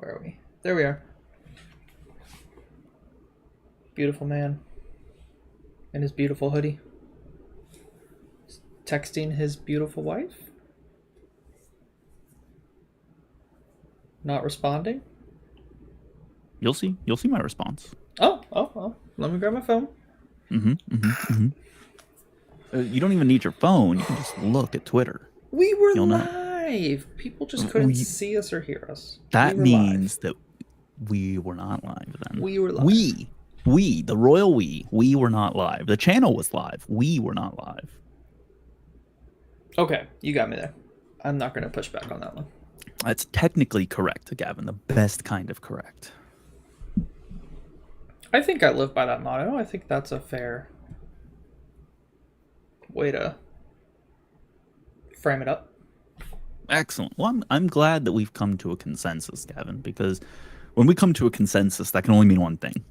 Where are we? There we are. Beautiful man. In his beautiful hoodie. Texting his beautiful wife. Not responding. You'll see my response. Oh. Let me grab my phone. You don't even need your phone. You can just look at Twitter. We were You'll live. know. People just couldn't see us or hear us. That means that we were not live then. We were live. We, the royal we were not live. The channel was live. We were not live. Okay, you got me there. I'm not going to push back on that one. That's technically correct, Gavin. The best kind of correct. I think I live by that motto. I think that's a fair way to frame it up. Excellent. Well, I'm glad that we've come to a consensus, Gavin, because when we come to a consensus, that can only mean one thing.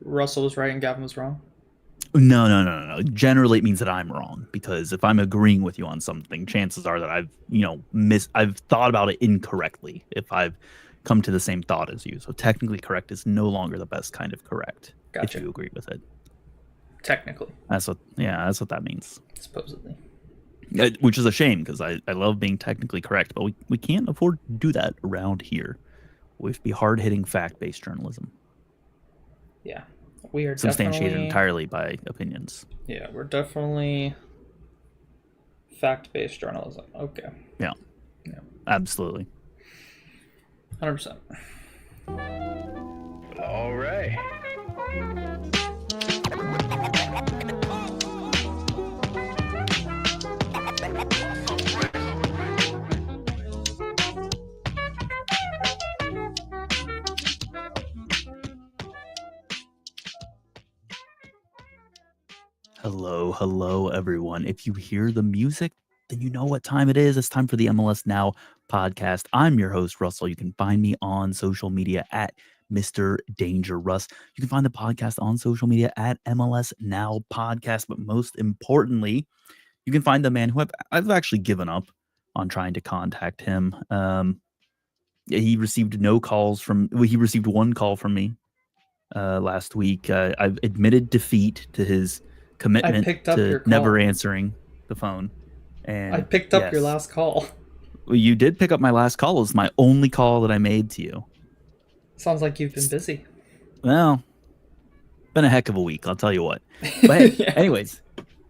Russell was right and Gavin was wrong. No. Generally, it means that I'm wrong, because if I'm agreeing with you on something, chances are that I've thought about it incorrectly if I've come to the same thought as you. So technically correct is no longer the best kind of correct. Gotcha. If you agree with it. Technically. That's what that means. Supposedly. Which is a shame, because I love being technically correct, but we can't afford to do that around here. We have to be hard-hitting fact-based journalism. Yeah. We are substantiated entirely by opinions. Yeah, we're definitely fact-based journalism. Okay. Yeah. Absolutely. 100%. All right. Hello, everyone. If you hear the music, then you know what time it is. It's time for the MLS Now podcast. I'm your host, Russell. You can find me on social media at Mr. Danger Russ. You can find the podcast on social media at MLS Now Podcast. But most importantly, you can find the man who I've actually given up on trying to contact him. He received one call from me last week. I've admitted defeat to his commitment to never answering the phone. And I picked up your last call. Well, you did pick up my last call. It was my only call that I made to you. Sounds like you've been busy. Well, been a heck of a week, I'll tell you what. But hey, anyways,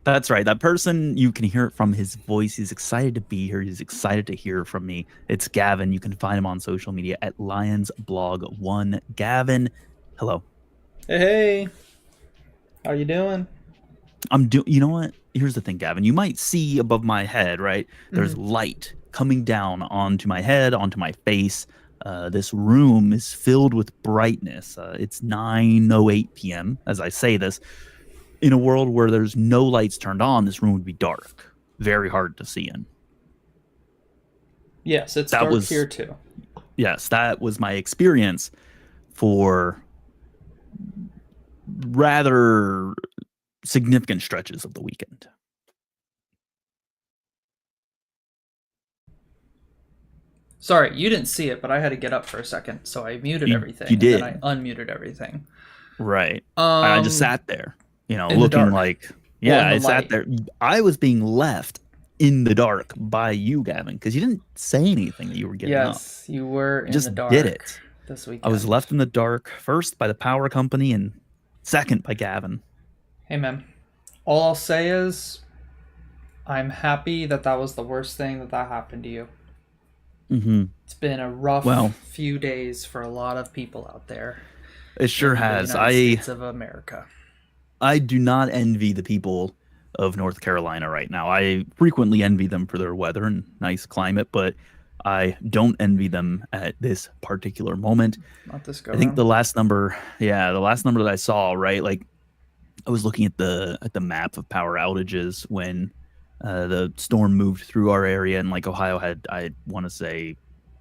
that's right. That person, you can hear it from his voice. He's excited to be here. He's excited to hear from me. It's Gavin. You can find him on social media at LionsBlog1. Gavin, hello. Hey. How you doing? You know what? Here's the thing, Gavin. You might see above my head, right? There's light coming down onto my head, onto my face. This room is filled with brightness. It's 9:08 p.m. as I say this. In a world where there's no lights turned on, this room would be dark. Very hard to see in. Yes, it's dark here too. Yes, that was my experience for rather significant stretches of the weekend. Sorry, you didn't see it, but I had to get up for a second, so I muted everything. You did. And then I unmuted everything. Right. I just sat there, looking like, I sat there. I was being left in the dark by you, Gavin, because you didn't say anything that you were getting up. Yes, you were in just the dark. Did it this weekend. I was left in the dark, first by the power company and second by Gavin. Hey, man. All I'll say is I'm happy that was the worst thing that happened to you. Mm-hmm. It's been a rough few days for a lot of people out there. It sure has. The United States of America. I do not envy the people of North Carolina right now. I frequently envy them for their weather and nice climate, but I don't envy them at this particular moment. Not this go I think around. the last number that I saw, right? Like, I was looking at the map of power outages when the storm moved through our area, and like Ohio had, I want to say,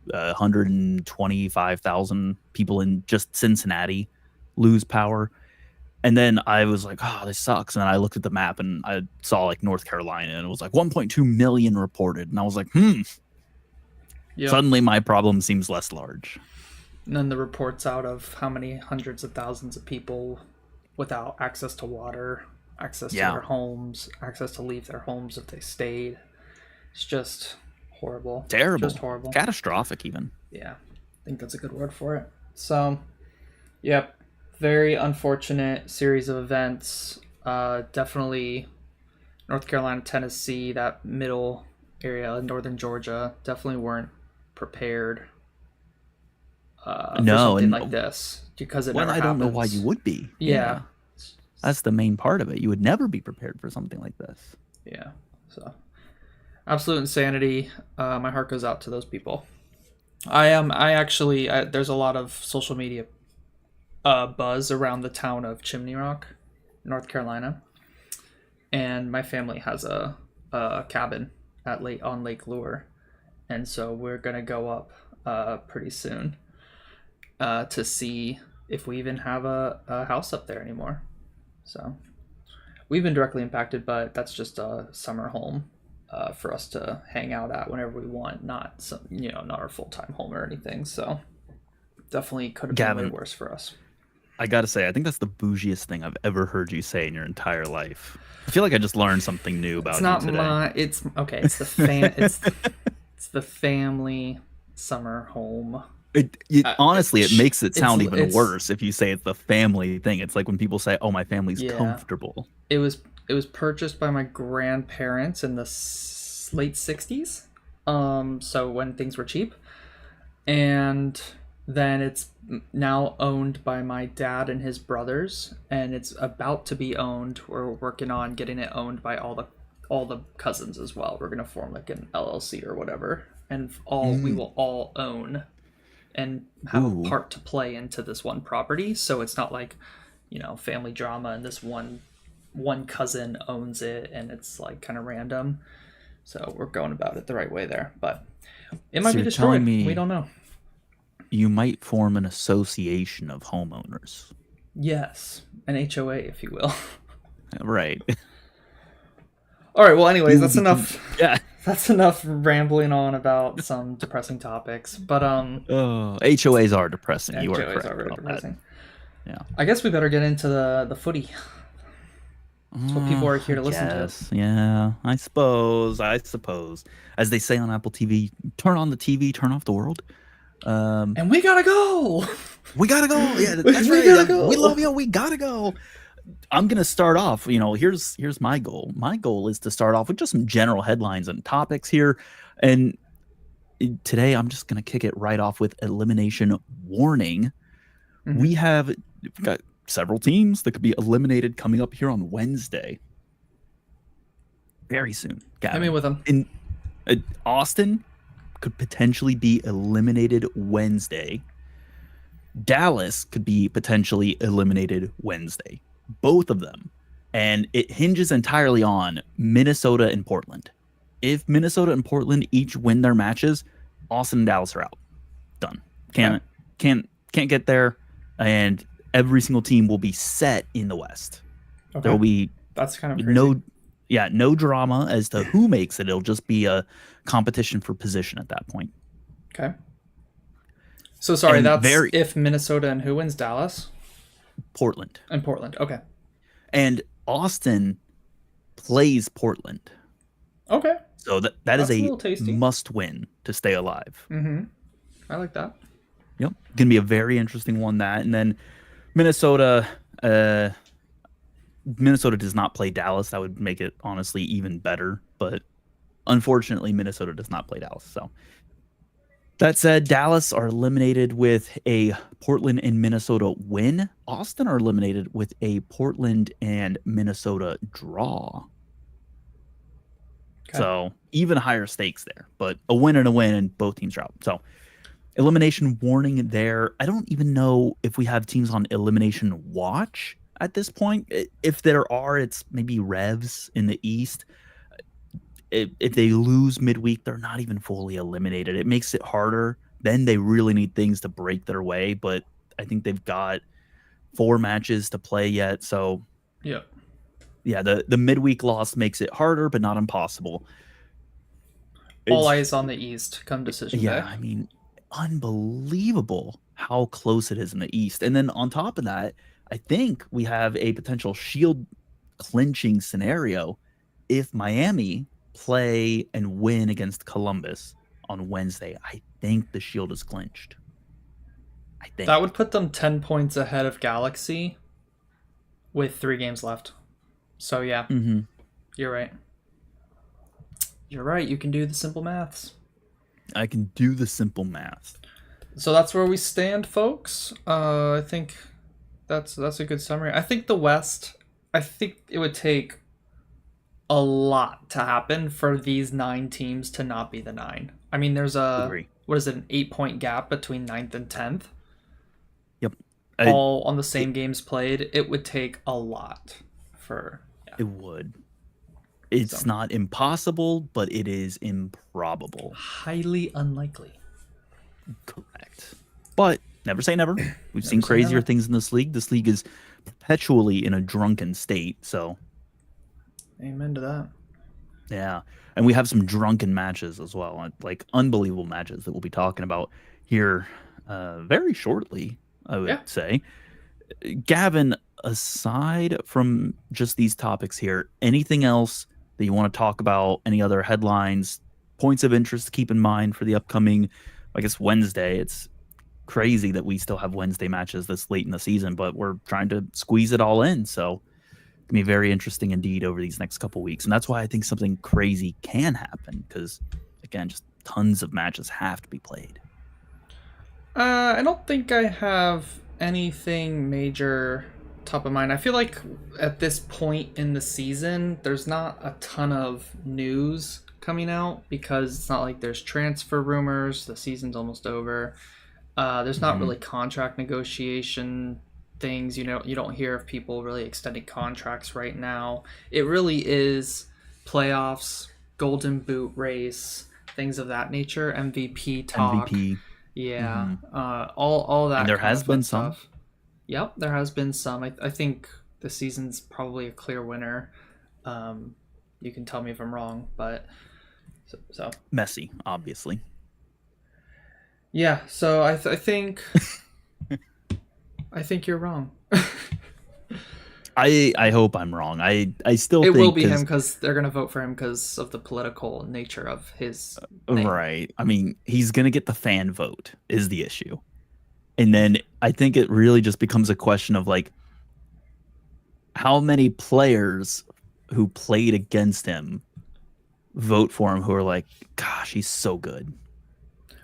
125,000 people in just Cincinnati lose power. And then I was like, oh, this sucks. And then I looked at the map and I saw like North Carolina, and it was like 1.2 million reported. And I was like, Yep. Suddenly my problem seems less large. And then the reports out of how many hundreds of thousands of people without access to water, access to Yeah. their homes, access to leave their homes if they stayed. It's just horrible. Terrible. Just horrible. Catastrophic even. Yeah, I think that's a good word for it. So, yep, very unfortunate series of events. Definitely North Carolina, Tennessee, that middle area, northern Georgia, definitely weren't prepared for No, something and like this because it well, never I don't know why happens. you would be. Yeah. Yeah. That's the main part of it. You would never be prepared for something like this. Yeah. So, absolute insanity. My heart goes out to those people. I am. There's a lot of social media buzz around the town of Chimney Rock, North Carolina, and my family has a cabin on Lake Lure, and so we're gonna go up pretty soon to see if we even have a house up there anymore. So we've been directly impacted, but that's just a summer home for us to hang out at whenever we want, not not our full time home or anything. So definitely could have been way Gavin, worse for us. I gotta say, I think that's the bougiest thing I've ever heard you say in your entire life. I feel like I just learned something new It's about you not today. it's okay. It's the family summer home. Honestly, it makes it sound even It's worse if you say it's the family thing. It's like when people say, "Oh, my family's yeah. comfortable." It was purchased by my grandparents in the late '60s. So when things were cheap, and then it's now owned by my dad and his brothers, and it's about to be owned. We're working on getting it owned by all the cousins as well. We're gonna form like an LLC or whatever, and we Mm. will all own and have a Ooh, part to play into this one property. So it's not like family drama and this one cousin owns it and it's like kind of random. So we're going about it the right way there, but it might so be you're telling destroyed. We me don't know. you might form an association of homeowners, Yes, an HOA, if you will. right? All right. Well, anyways, You will that's be, enough. yeah. That's enough rambling on about some depressing topics. But Oh, HOAs are depressing. You are HOAs are correct very about that. depressing. Yeah. I guess we better get into the footy. That's what people are I here to listen to. guess. Yeah, I suppose. I suppose. As they say on Apple TV, turn on the TV, turn off the world. And we gotta go. We gotta go. Yeah, that's We right. gotta We go. love you. We gotta go. I'm gonna start off. Here's my goal. My goal is to start off with just some general headlines and topics here. And today I'm just gonna kick it right off with elimination warning. Mhm. We've got several teams that could be eliminated coming up here on Wednesday. Very soon. Hit me with them. In Austin could potentially be eliminated Wednesday. Dallas could be potentially eliminated Wednesday. Both of them. And it hinges entirely on Minnesota and Portland. If Minnesota and Portland each win their matches, Austin and Dallas are out. Done. Can't get there, and every single team will be set in the West. Okay. There will be That's kind of crazy. no drama as to who makes it. It'll just be a competition for position at that point. Okay. So sorry, And that's if Minnesota and who wins? Dallas Portland. and Portland. Okay. And Austin plays Portland. Okay. So that That's is a a little tasty. must win to stay alive. Mm-hmm. I like that. Yep. Gonna be a very interesting one, that. And then Minnesota does not play Dallas. That would make it honestly even better. But unfortunately, Minnesota does not play Dallas. So that said, Dallas are eliminated with a Portland and Minnesota win. Austin are eliminated with a Portland and Minnesota draw. Okay. So even higher stakes there, but a win and both teams are out. So elimination warning there. I don't even know if we have teams on elimination watch at this point. If there are, it's maybe Revs in the East. If they lose midweek, they're not even fully eliminated. It makes it harder. Then they really need things to break their way, but I think they've got 4 matches to play yet. So yeah, the midweek loss makes it harder, but not impossible. All It's eyes on the East come decision yeah, day. I mean, unbelievable how close it is in the East. And then on top of that, I think we have a potential shield clinching scenario if Miami play and win against Columbus on Wednesday. I think the shield is clinched. I That think. would put them 10 points ahead of Galaxy with 3 games left. So yeah, Mm-hmm. you're right. You're right. You can do the simple maths. I can do the simple math. So that's where we stand, folks. I think that's a good summary. I think the West. I think it would take a lot to happen for these 9 teams to not be the 9. I mean, there's a Agree. what is it, an 8 point gap between ninth and 10th, Yep. all on the same It, games played. It would take a lot for yeah. it would. It's So not impossible, but it is improbable. highly unlikely. Correct. But never say never. We've seen Never say crazier never. things in this league. This league is perpetually in a drunken state. So, Amen to that. yeah. And we have some drunken matches as well, like unbelievable matches that we'll be talking about here very shortly, I would Yeah. say. Gavin, aside from just these topics here, anything else that you want to talk about? Any other headlines, points of interest to keep in mind for the upcoming, I guess, Wednesday? It's crazy that we still have Wednesday matches this late in the season, but we're trying to squeeze it all in. So it's gonna be very interesting indeed over these next couple weeks. And that's why I think something crazy can happen, because again, just tons of matches have to be played. I don't think I have anything major top of mind. I feel like at this point in the season, there's not a ton of news coming out because it's not like there's transfer rumors. The season's almost over. There's not Mhm. really contract negotiation things. You don't hear of people really extending contracts right now. It really is playoffs, Golden Boot race, things of that nature, MVP talk. MVP. Yeah, Hmm. all And that there kind has of fun been some. stuff. Yep, there has been some. I think the season's probably a clear winner. You can tell me if I'm wrong, but so Messy, obviously. yeah. So I think I think you're wrong. I hope I'm wrong. I still It will think be him because because they're gonna vote for him because of the political nature of his name. right. I mean, he's gonna get the fan vote is the issue. And then I think it really just becomes a question of like how many players who played against him vote for him who are like, gosh, he's so good.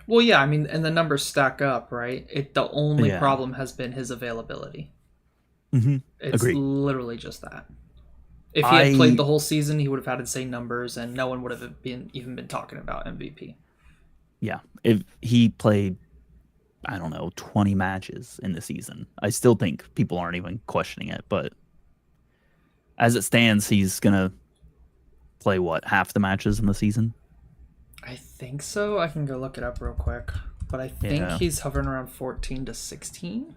Well, yeah, I mean, and the numbers stack up, right? The only Yeah. problem has been his availability. Hmm. It's Agree. literally just that. If he had played I the whole season, he would have had insane numbers, and no one would have even been talking about MVP. yeah. If he played, I don't know, 20 matches in the season, I still think people aren't even questioning it. But as it stands, he's gonna play what, half the matches in the season? I think so. I can go look it up real quick, but I think Yeah. he's hovering around 14 to 16.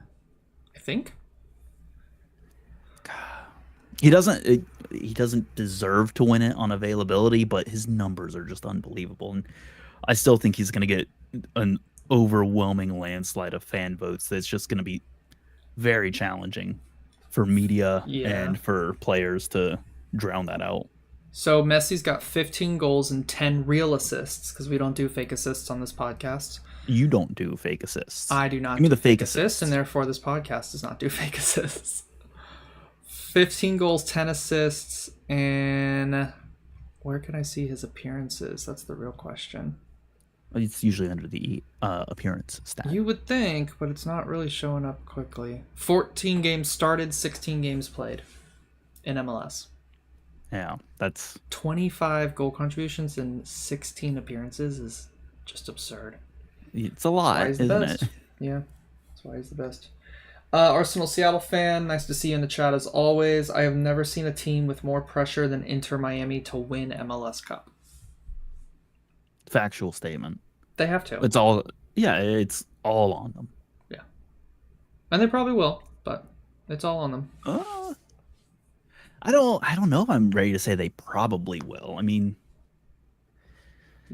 I think. He doesn't deserve to win it on availability, but his numbers are just unbelievable. And I still think he's going to get an overwhelming landslide of fan votes. That's just going to be very challenging for media Yeah. and for players to drown that out. So Messi's got 15 goals and 10 real assists because we don't do fake assists on this podcast. You don't do fake assists. I do not Give me do the fake assists, and therefore this podcast does not do fake assists. 15 goals, 10 assists, and where can I see his appearances? That's the real question. It's usually under the appearance stat. You would think, but it's not really showing up quickly. 14 games started, 16 games played in MLS. Yeah, that's 25 goal contributions and 16 appearances is just absurd. it's a lot, That's why he's the isn't best. it? Yeah, that's why he's the best. Arsenal Seattle fan, nice to see you in the chat as always. I have never seen a team with more pressure than Inter Miami to win MLS Cup. Factual statement. They have to. It's all it's all on them. Yeah. And they probably will, but it's all on them. I don't know if I'm ready to say they probably will. I mean,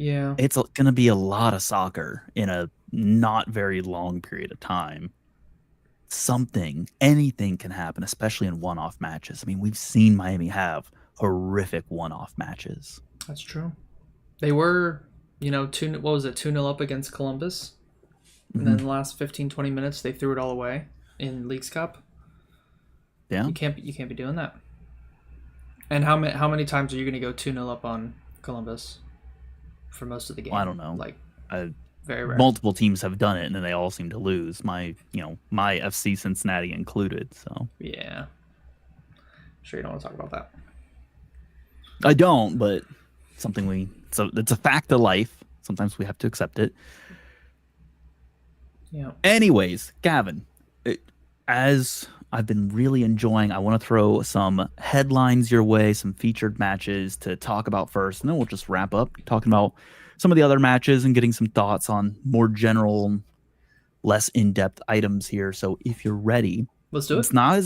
Yeah, It's going to be a lot of soccer in a not very long period of time. Anything can happen, especially in one-off matches. I mean, we've seen Miami have horrific one-off matches. that's true. They were, what was it, 2-0 up against Columbus? And then Hmm. in the last 15, 20 minutes, they threw it all away in Leagues Cup. Yeah, You can't be doing that. And how many times are you going to go 2-0 up on Columbus for most of the well, I game? don't know. Like, I, very rare. multiple teams have done it, and then they all seem to lose. My FC Cincinnati included. So Yeah. Sure, you don't want to talk about that. I don't, but it's a fact of life. Sometimes we have to accept it. Yeah. Anyways, Gavin, as I've been really enjoying, I want to throw some headlines your way, some featured matches to talk about first, and then we'll just wrap up talking about some of the other matches and getting some thoughts on more general, less in-depth items here. So if you're ready, Let's do it. it's not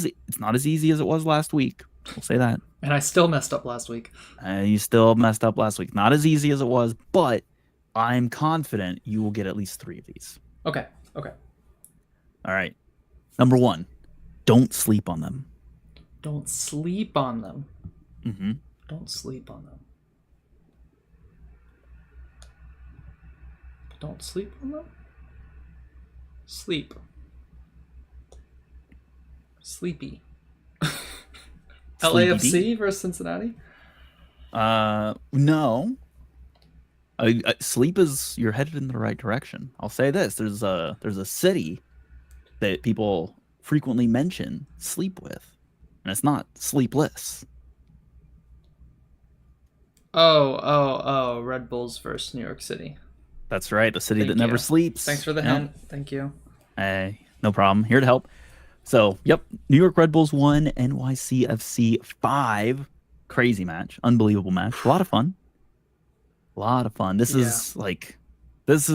as easy as it was last week. We'll say that. And I still messed up last week. You still messed up last week. Not as easy as it was, but I'm confident you will get at least 3 of these. Okay. All right. Number 1, don't sleep on them. Don't sleep on them. Mm-hmm. Don't sleep on them. Don't sleep on them? Sleep. Sleepy. LAFC versus Cincinnati? No. Sleep is, you're headed in the right direction. I'll say this: there's a city that people frequently mention sleep with, and it's not Sleepless. Oh. Red Bulls versus New York City. That's right, the city Thank that never you. sleeps. Thanks for the Yep. hint. Thank you. Hey, no problem. Here to help. So, yep, New York Red Bulls 1, NYCFC 5. Crazy match, unbelievable match, a lot of fun. This is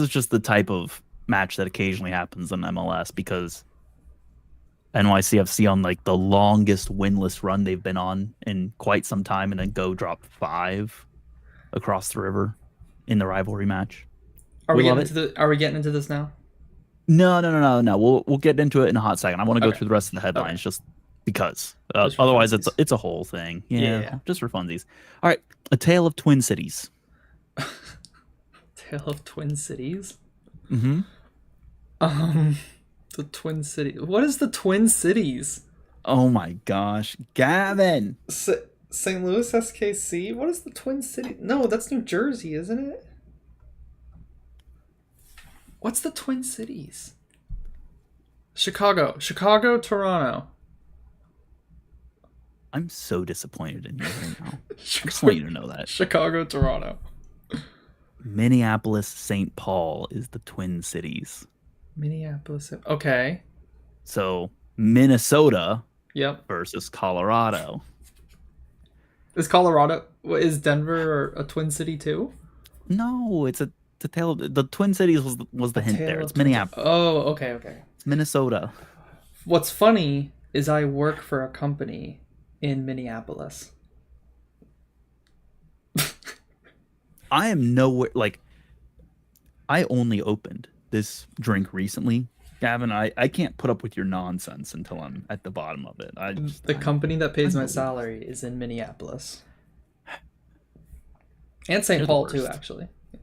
just the type of match that occasionally happens in MLS because NYCFC on like the longest winless run they've been on in quite some time, and then go drop 5 across the river in the rivalry match. Are we love getting into this now? No. We'll get into it in a hot second. I want to go Okay. through the rest of the headlines Okay. just because. Just for Otherwise, funsies. it's a whole thing. Yeah. Just for funsies. All right, A Tale of Twin Cities. Tale of Twin Cities? Mm-hmm. The Twin Cities. What is the Twin Cities? Oh my gosh, Gavin! St. Louis SKC? What is the Twin City? No, that's New Jersey, isn't it? What's the Twin Cities? Chicago, Toronto. I'm so disappointed in you right now. I just want you to know that. Chicago, Toronto. Minneapolis, St. Paul is the Twin Cities. Minneapolis. Okay. So Minnesota Yep. versus Colorado. Is Colorado? Is Denver a Twin City too? No, it's the tale. The Twin Cities was the hint there. It's Minneapolis. Oh, okay. It's Minnesota. What's funny is I work for a company in Minneapolis. I am nowhere like. I only opened this drink recently, Gavin. I can't put up with your nonsense until I'm at the bottom of it. The company that pays my salary is in Minneapolis. And St. Paul too, actually. Yeah.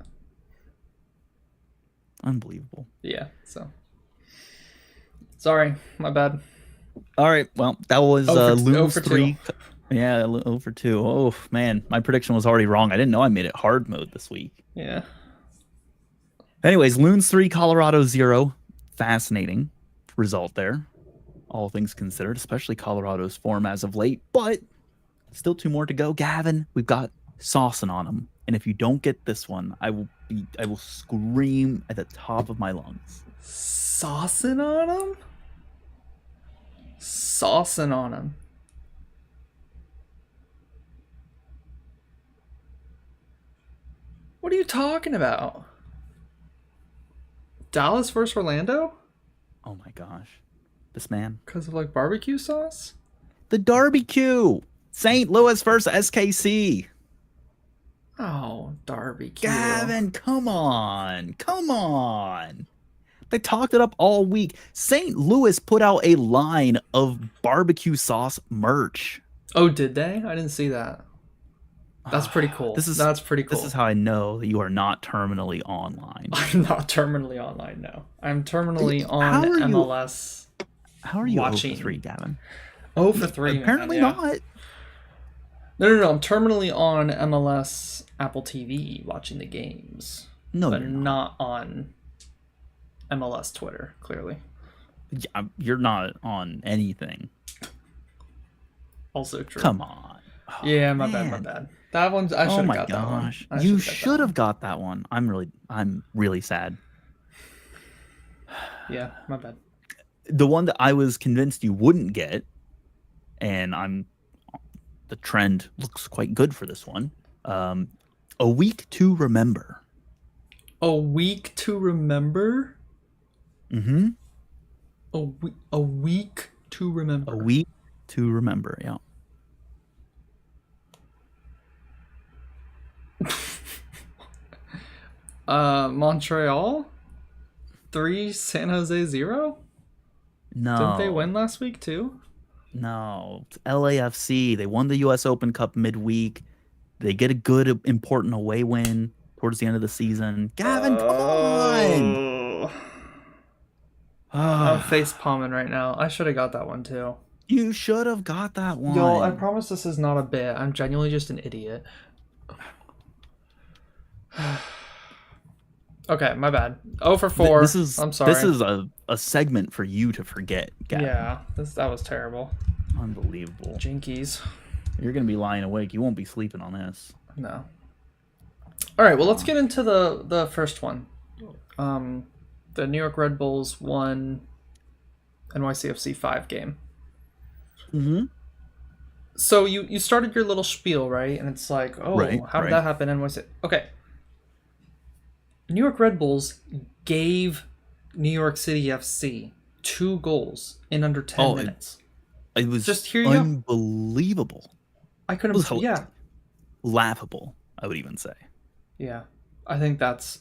Unbelievable. Yeah, so. Sorry, my bad. All right, well, that was Loons 0 for 3. Yeah, 0 for 2. Oh, man, my prediction was already wrong. I didn't know I made it hard mode this week. Yeah. Anyways, Loons 3, Colorado 0. Fascinating result there, all things considered, especially Colorado's form as of late. But still 2 more to go. Gavin, we've got saucing on them. And if you don't get this one, I will scream at the top of my lungs. Saucing on them? Saucing on them. What are you talking about? Dallas versus Orlando? Oh my gosh. This man. Because of like barbecue sauce? The Barbecue. St. Louis versus SKC. Oh, barbecue. Gavin, come on. Come on. They talked it up all week. St. Louis put out a line of barbecue sauce merch. Oh, did they? I didn't see that. That's pretty cool. This is That's pretty this is cool. how I know that you are not terminally online. I'm not terminally online now. I'm terminally on How are you MLS how are you 0 for 3, watching. Gavin? Oh for 3, man. Apparently Yeah. not. No. I'm terminally on MLS Apple TV watching the games, No, but you're not. not on MLS Twitter, clearly. Yeah, you're not on anything. Also true. Come on. Oh, Yeah, my bad, my man. bad. That one's I Oh should have my got that one. gosh. I You should have got that should one. have got that one. I'm really sad. Yeah, my bad. The one that I was convinced you wouldn't get, and the trend looks quite good for this one. A week to remember. A week to remember? Mm-hmm. A week to remember. A week to remember, yeah. Montreal? 3, San Jose 0? Didn't they win No. last week too? No. It's LAFC. They won the US Open Cup midweek. They get a good important away win towards the end of the season. Gavin, come on. Oh. I'm face palming right now. I should have got that one too. You should have got that Y'all, I one. promise this is not a bit. I'm genuinely just an idiot. Okay, my bad. 0 for 4. I'm sorry. This is a segment for you to forget, Gavin. Yeah, that was terrible. Unbelievable. Jinkies. You're gonna be lying awake. You won't be sleeping on this. No. All right, well, let's get into the first one. The New York Red Bulls won NYCFC 5 game. Mm-hmm. So you started your little spiel, right? And it's like, oh, Right, how did right. that happen? NYC. Okay. New York Red Bulls gave New York City FC 2 goals in under 10 minutes. It was Just here you go. unbelievable. I It couldn't. was Yeah. laughable, I would even say. Yeah. I think that's.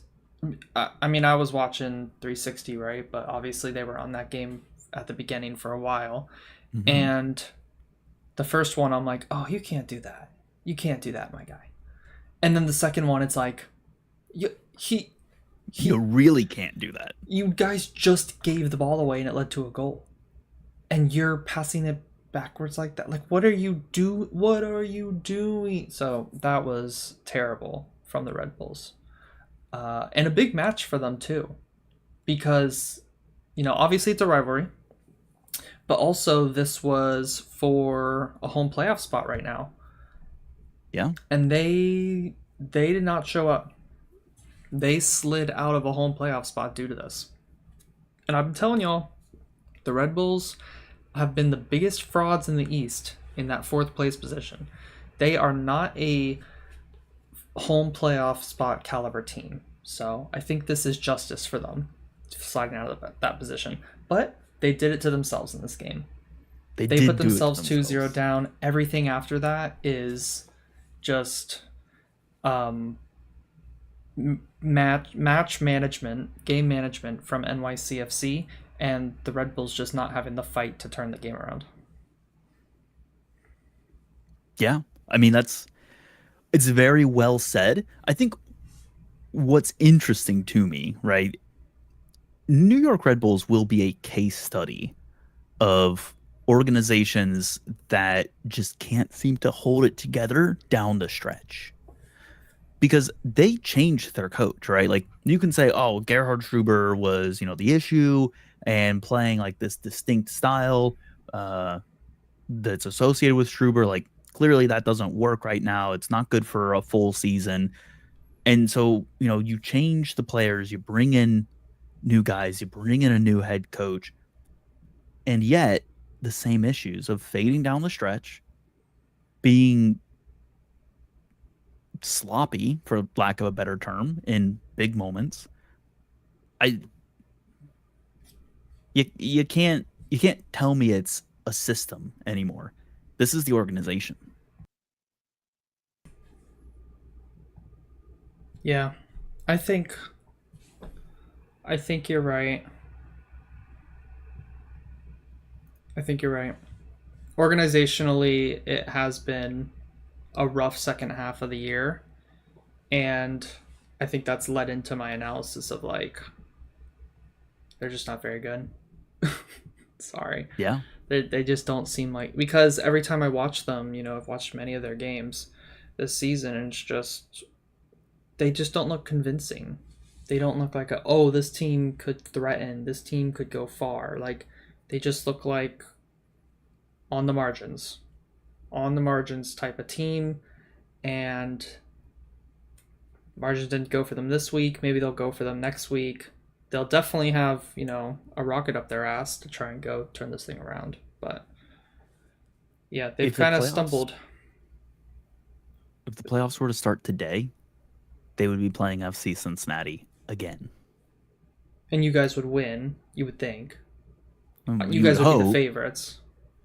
I mean, I was watching 360, right? But obviously they were on that game at the beginning for a while. Mhm. And the first one, I'm like, oh, you can't do that. You can't do that, my guy. And then the second one, it's like, You really can't do that. you guys just gave the ball away and it led to a goal. And you're passing it backwards like that. Like, what are you doing? So that was terrible from the Red Bulls. And a big match for them too. Because, obviously it's a rivalry. But also this was for a home playoff spot right now. Yeah. And they did not show up. They slid out of a home playoff spot due to this. And I've been telling y'all, the Red Bulls have been the biggest frauds in the East in that 4th place position. They are not a home playoff spot caliber team. So I think this is justice for them sliding out of that position. But they did it to themselves in this game. They did put do it to themselves 2-0 down. Everything after that is just match management, game management from NYCFC, and the Red Bulls just not having the fight to turn the game around. Yeah. I mean, it's very well said. I think what's interesting to me, right? New York Red Bulls will be a case study of organizations that just can't seem to hold it together down the stretch. Because they changed their coach, right? Like, you can say, oh, Gerhard Struber was, the issue and playing like this distinct style that's associated with Struber. Like, clearly that doesn't work right now. It's not good for a full season. And so, you change the players, you bring in new guys, you bring in a new head coach, and yet the same issues of fading down the stretch, being sloppy, for lack of a better term, in big moments. You can't tell me it's a system anymore. This is the organization. Yeah, I think you're right. I think you're right. Organizationally, it has been a rough second half of the year, and I think that's led into my analysis of like they're just not very good. Sorry. Yeah. They just don't seem like, because every time I watch them, I've watched many of their games this season, and it's just they just don't look convincing. They don't look like oh, this team could threaten, this team could go far. Like they just look like on the margins, type of team, and margins didn't go for them this week. Maybe they'll go for them next week. They'll definitely have, a rocket up their ass to try and go turn this thing around. But yeah, they've kind of stumbled. If the playoffs were to start today, they would be playing FC Cincinnati again. And you guys would win, you would think. You guys would be the favorites.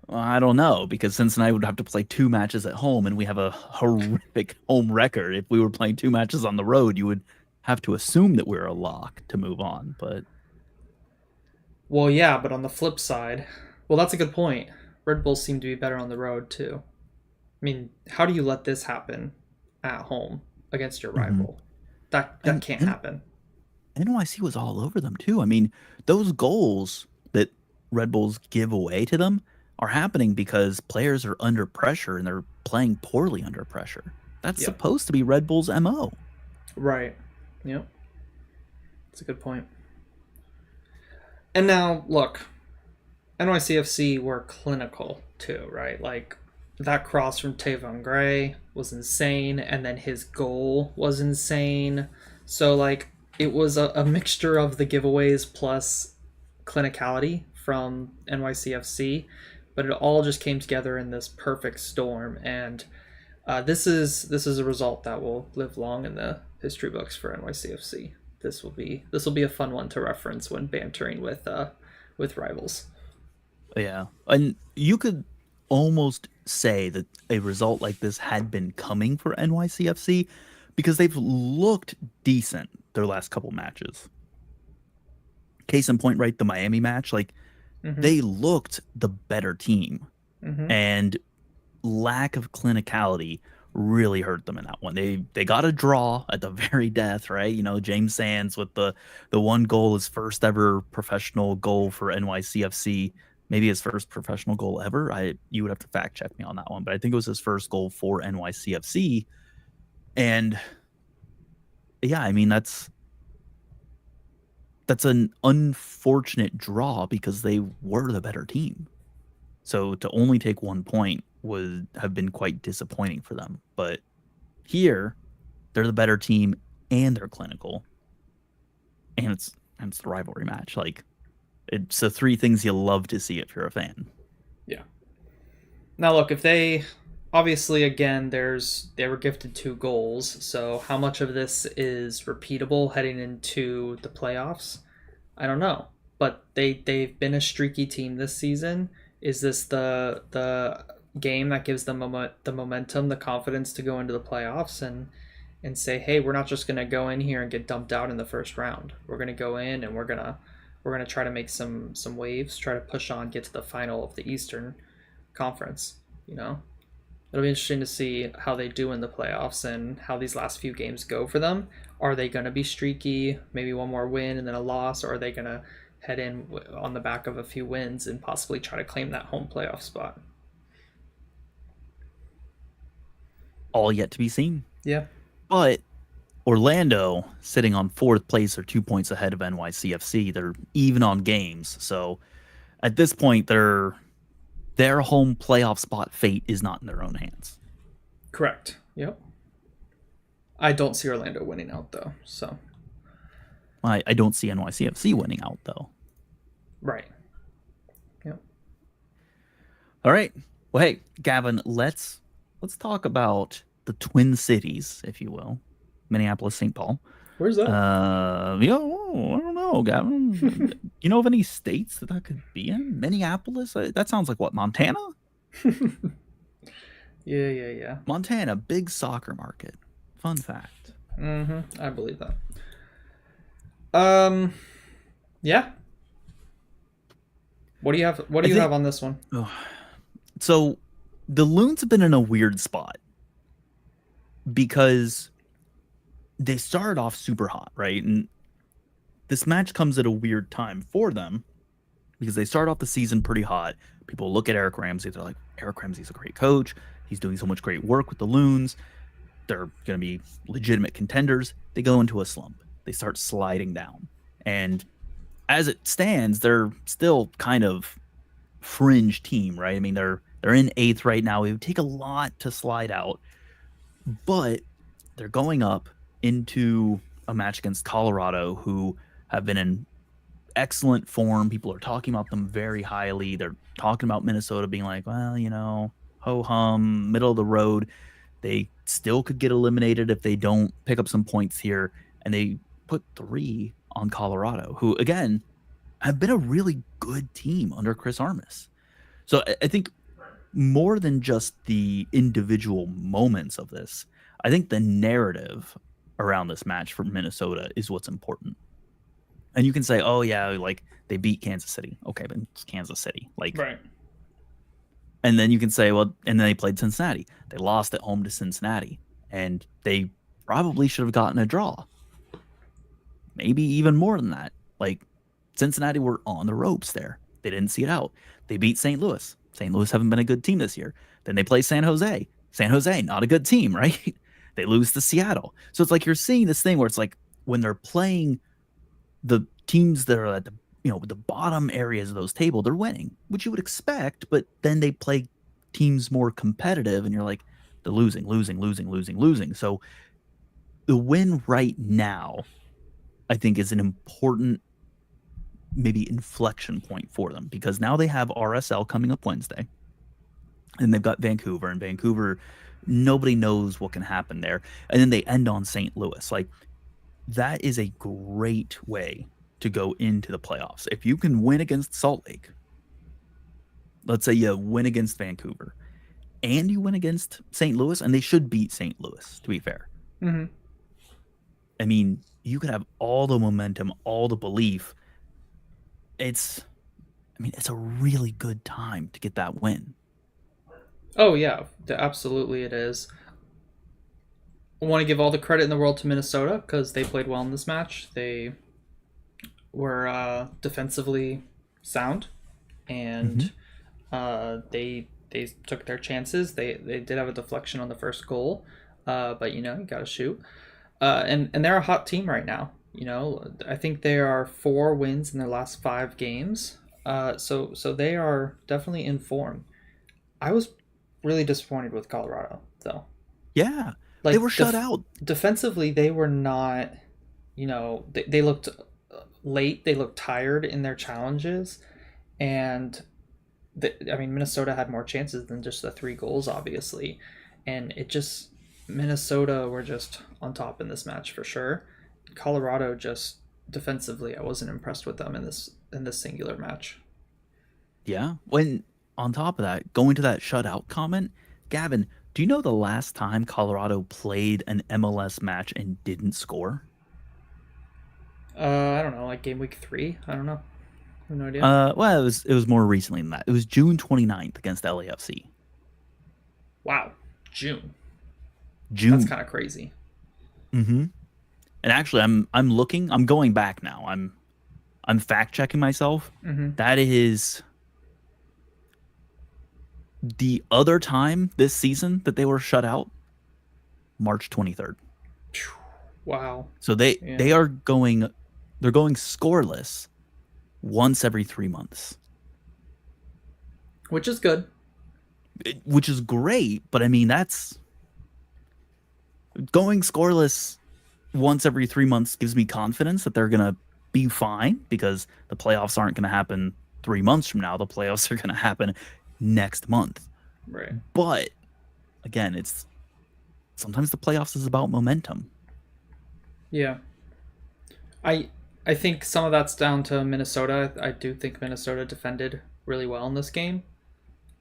I don't know, because Cincinnati would have to play 2 matches at home, and we have a horrific home record. If we were playing 2 matches on the road, you would have to assume that we're a lock to move on. But well, yeah, but on the flip side, well, that's a good point. Red Bulls seem to be better on the road too. I mean, how do you let this happen at home against your rival? That can't happen. NYC was all over them too. I mean, those goals that Red Bulls give away to them are happening because players are under pressure and they're playing poorly under pressure. That's supposed to be Red Bull's MO. Right. Yep. That's a good point. And now, look, NYCFC were clinical too, right? Like, that cross from Tavon Gray was insane, and then his goal was insane. So, like, it was a mixture of the giveaways plus clinicality from NYCFC, but it all just came together in this perfect storm, and this is a result that will live long in the history books for NYCFC. This will be a fun one to reference when bantering with rivals. Yeah, and you could almost say that a result like this had been coming for NYCFC because they've looked decent their last couple matches. Case in point, right, the Miami match, like they looked the better team, and lack of clinicality really hurt them in that one. They got a draw at the very death, right? James Sands with the one goal, his first ever professional goal for NYCFC, maybe his first professional goal ever. You would have to fact check me on that one, but I think it was his first goal for NYCFC. And yeah, I mean that's an unfortunate draw because they were the better team. So to only take 1 point would have been quite disappointing for them. But here, they're the better team and they're clinical. And it's the rivalry match. Like, it's the 3 things you love to see if you're a fan. Yeah. Now look, if they obviously, again, they were gifted 2 goals, so how much of this is repeatable heading into the playoffs? I don't know. But they've been a streaky team this season. Is this the game that gives them the momentum, the confidence to go into the playoffs and say, hey, we're not just gonna go in here and get dumped out in the first round. We're gonna go in and we're gonna try to make some waves, try to push on, get to the final of the Eastern Conference. It'll be interesting to see how they do in the playoffs and how these last few games go for them. Are they gonna be streaky, maybe one more win and then a loss, or are they gonna head in on the back of a few wins and possibly try to claim that home playoff spot? All yet to be seen. Yeah. But Orlando, sitting on 4th place, are 2 points ahead of NYCFC. They're even on games. So at this point, their home playoff spot fate is not in their own hands. Correct. Yep. I don't see Orlando winning out, though. So I don't see NYCFC winning out, though. Right. Yep. All right. Well, hey, Gavin, let's talk about the Twin Cities, if you will. Minneapolis, St. Paul. Where's that? I don't know, Gavin. You know of any states that could be in? Minneapolis? That sounds like what, Montana? Yeah. Montana, big soccer market. Fun fact. I believe that. Um, yeah. What do you have? What do you have on this one? So the Loons have been in a weird spot because they started off super hot, right? And this match comes at a weird time for them because they start off the season pretty hot. People look at Eric Ramsey, they're like, Eric Ramsey's a great coach. He's doing so much great work with the Loons. They're going to be legitimate contenders. They go into a slump. They start sliding down. And as it stands, they're still kind of fringe team, right? I mean, they're in 8th right now. It would take a lot to slide out, but they're going up into a match against Colorado, who have been in excellent form. People are talking about them very highly. They're talking about Minnesota being like, well, ho hum, middle of the road. They still could get eliminated if they don't pick up some points here. And they put 3 on Colorado, who, again, have been a really good team under Chris Armas. So I think more than just the individual moments of this, I think the narrative around this match for Minnesota is what's important. And you can say, oh, yeah, like they beat Kansas City. Okay, but it's Kansas City. Like, Right. And then you can say, well, and then they played Cincinnati. They lost at home to Cincinnati. And they probably should have gotten a draw. Maybe even more than that. Like, Cincinnati were on the ropes there. They didn't see it out. They beat St. Louis. St. Louis haven't been a good team this year. Then they play San Jose. San Jose, not a good team, right? They lose to Seattle. So it's like you're seeing this thing where it's like when they're playing the teams that are at the the bottom areas of those table, they're winning, which you would expect, but then they play teams more competitive and you're like, they're losing. So the win right now, I think, is an important maybe inflection point for them, because now they have RSL coming up Wednesday and they've got Vancouver, and Vancouver, nobody knows what can happen there. And then they end on St. Louis. Like, that is a great way to go into the playoffs. If you can win against Salt Lake, let's say you win against Vancouver and you win against St. Louis, and they should beat St. Louis, to be fair. Mm-hmm. I mean, you could have all the momentum, all the belief. It's a really good time to get that win. Oh, yeah, absolutely it is. I want to give all the credit in the world to Minnesota because they played well in this match. They were defensively sound, and they took their chances. They did have a deflection on the first goal, but you got to shoot. And they're a hot team right now. I think they are 4 wins in their last 5 games. So they are definitely in form. I was really disappointed with Colorado, though. Yeah, like, they were shut out. Defensively, they were not, they looked late. They looked tired in their challenges. And, Minnesota had more chances than just the 3 goals, obviously. And Minnesota were just on top in this match for sure. Colorado, just defensively, I wasn't impressed with them in this singular match. Yeah. When on top of that, going to that shutout comment, Gavin, do you know the last time Colorado played an MLS match and didn't score? I don't know, like game week 3. I don't know. I have no idea. Well, it was more recently than that. It was June 29th against LAFC. Wow, June. That's kind of crazy. Mm-hmm. And actually, I'm going back now. I'm fact checking myself. Mm-hmm. That is the other time this season that they were shut out, March 23rd. Wow. So they're going scoreless once every 3 months. Which is good. Which is great, but that's going scoreless once every 3 months gives me confidence that they're going to be fine, because the playoffs aren't going to happen 3 months from now. The playoffs are going to happen next month. Right. But again, it's sometimes the playoffs is about momentum. Yeah. I think some of that's down to Minnesota. I do think Minnesota defended really well in this game.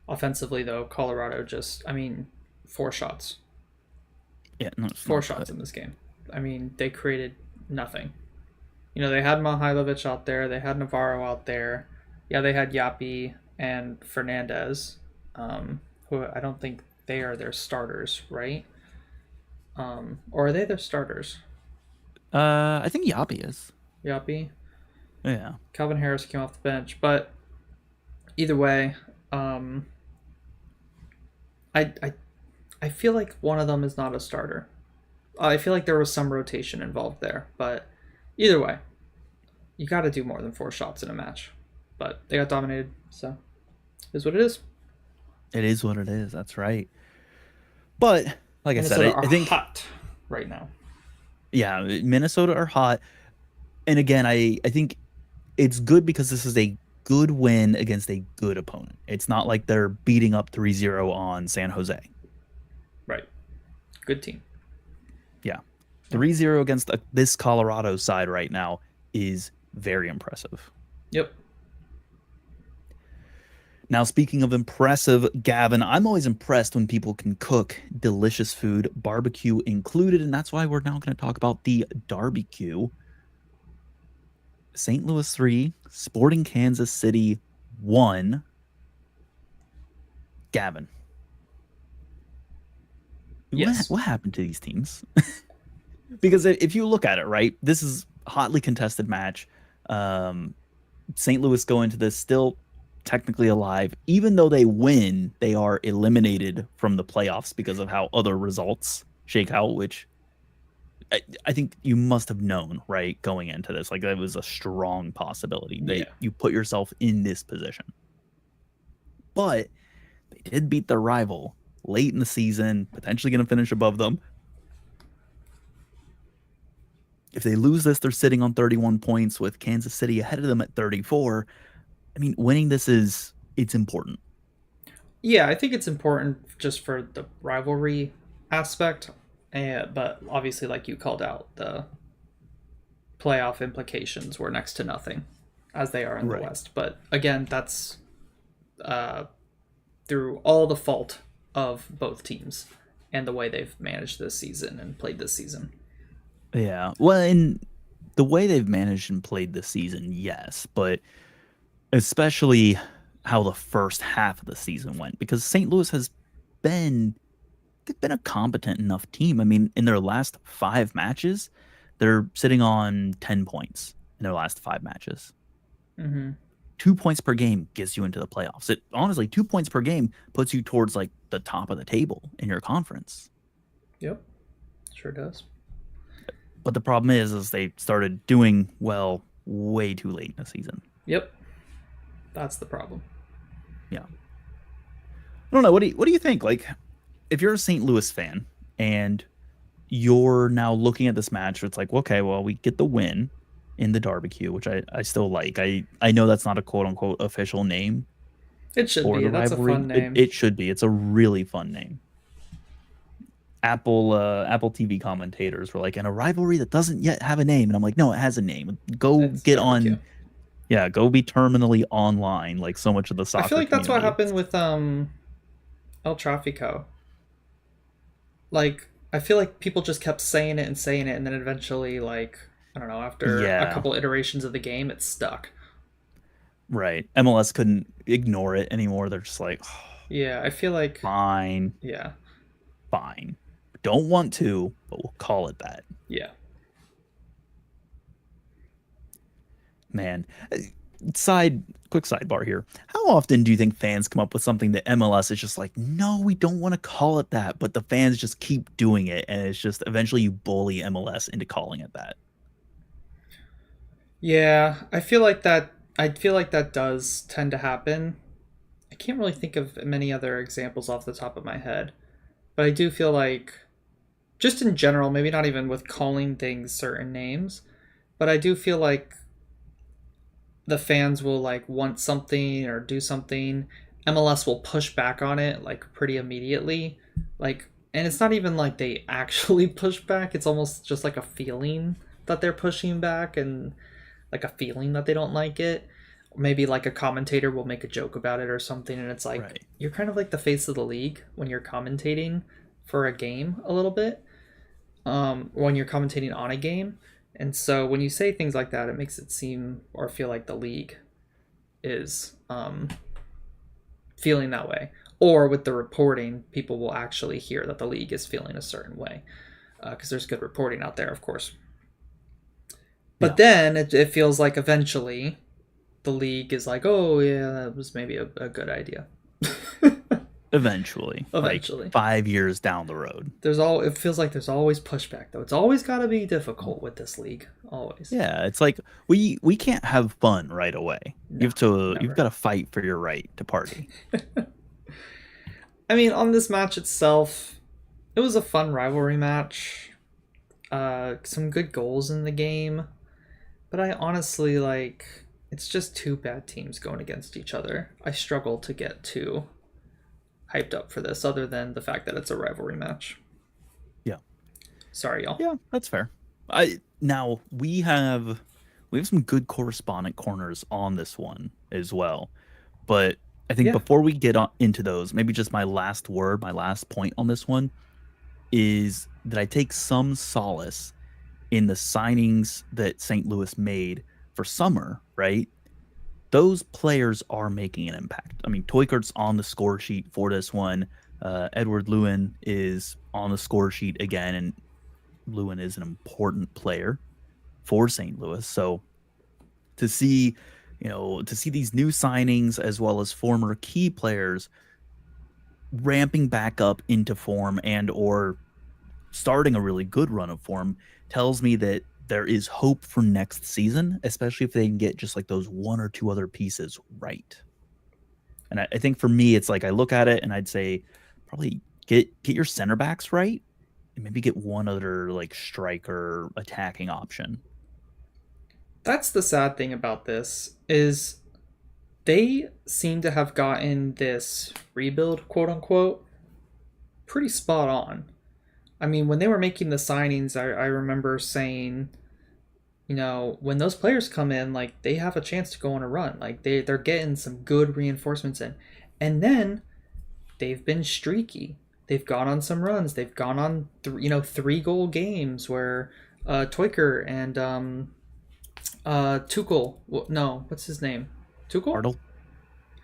Offensively, though, Colorado 4 shots. Yeah, no, 4 shots in this game. I mean, they created nothing. You know, they had Mihailovic out there, they had Navarro out there. Yeah, they had Yapi and Fernandez, who I don't think they are their starters, right? Or are they their starters? I think Yapi is. Yapi, Yeah. Calvin Harris came off the bench, but either way, um, I, I I feel like one of them is not a starter. I feel like there was some rotation involved there, but either way, you got to do more than 4 shots in a match. But they got dominated, so it is what it is. It is what it is. That's right. But like I said, Minnesota are I think hot right now. yeah, Minnesota are hot. And again, I think it's good because this is a good win against a good opponent. It's not like they're beating up 3-0 on San Jose. Right. Good team. Yeah. 3-0 against this Colorado side right now is very impressive. Yep. Now, speaking of impressive, Gavin, I'm always impressed when people can cook delicious food, barbecue included, and that's why we're now going to talk about the barbecue. St. Louis 3, Sporting Kansas City 1. Gavin. Yes. What happened to these teams? Because if you look at it, right, this is a hotly contested match. St. Louis go into this still technically alive. Even though they win, they are eliminated from the playoffs because of how other results shake out, which I think you must have known, right, going into this. Like, that was a strong possibility. You put yourself in this position. But they did beat their rival late in the season, potentially going to finish above them. If they lose this, they're sitting on 31 points with Kansas City ahead of them at 34. I mean, winning this it's important. Yeah, I think it's important just for the rivalry aspect. But obviously, like you called out, the playoff implications were next to nothing, as they are in the West. But again, that's through all the fault of both teams and the way they've managed this season and played this season. Yeah. Well, and the way they've managed and played this season, yes, but especially how the first half of the season went, because St. Louis they've been a competent enough team. I mean, in their last 5 matches, they're sitting on 10 points in their last 5 matches. Mm-hmm. 2 points per game gets you into the playoffs. Honestly, 2 points per game puts you towards like the top of the table in your conference. Yep, sure does. But the problem is they started doing well way too late in the season. Yep, that's the problem. Yeah. I don't know. What do you think? Like, if you're a St. Louis fan and you're now looking at this match, it's like, okay, well, we get the win in the barbecue, which I still like. I know that's not a quote unquote official name. It should be. That's rivalry. A fun name. It should be. It's a really fun name. Apple TV commentators were like, in a rivalry that doesn't yet have a name, and I'm like, no, it has a name. It's get barbecue. Go be terminally online, like so much of the soccer. I feel like that's what happened with El Tráfico. Like, I feel like people just kept saying it, and then eventually, like, I don't know, after a couple iterations of the game, it stuck. Right. MLS couldn't ignore it anymore. They're just like, oh, yeah, I feel like fine. Yeah. Fine. Don't want to, but we'll call it that. Yeah. Man. Quick sidebar here. How often do you think fans come up with something that MLS is just like, no, we don't want to call it that, but the fans just keep doing it, and it's just eventually you bully MLS into calling it that? Yeah, I feel like that does tend to happen. I can't really think of many other examples off the top of my head, but I do feel like, just in general, maybe not even with calling things certain names, but I do feel like the fans will like want something or do something. MLS will push back on it like pretty immediately. Like, and it's not even like they actually push back. It's almost just like a feeling that they're pushing back, and like a feeling that they don't like it. Maybe like a commentator will make a joke about it or something, and it's like, You're kind of like the face of the league when you're commentating for a game a little bit. when you're commentating on a game. And so when you say things like that, it makes it seem or feel like the league is feeling that way. Or with the reporting, people will actually hear that the league is feeling a certain way because there's good reporting out there, of course. But then it feels like eventually the league is like, oh, yeah, that was maybe a good idea. Eventually. Like 5 years down the road. It feels like there's always pushback, though. It's always got to be difficult with this league. Always. Yeah, it's like we can't have fun right away. You've got to fight for your right to party. I mean, on this match itself, it was a fun rivalry match. Some good goals in the game. But I honestly, it's just two bad teams going against each other. I struggle to get too hyped up for this, other than the fact that it's a rivalry match. Yeah. Sorry, y'all. Yeah, that's fair. Now we have some good correspondent corners on this one as well. But I think before we get into those, maybe just my last point on this one is that I take some solace in the signings that St. Louis made for summer, right? Those players are making an impact. I mean, Teukert's on the score sheet for this one. Edward Lewin is on the score sheet again, and Lewin is an important player for St. Louis. So to see these new signings as well as former key players ramping back up into form and or starting a really good run of form tells me that there is hope for next season, especially if they can get just like those one or two other pieces right. And I think for me, it's like I look at it and I'd say probably get your center backs right and maybe get one other like striker attacking option. That's the sad thing about this is they seem to have gotten this rebuild, quote unquote, pretty spot on. I mean, when they were making the signings, I remember saying, when those players come in, like, they have a chance to go on a run. Like, they're getting some good reinforcements in. And then they've been streaky. They've gone on some runs. They've gone on, 3-goal games where Teuker and Tuchel, what's his name? Tuchel?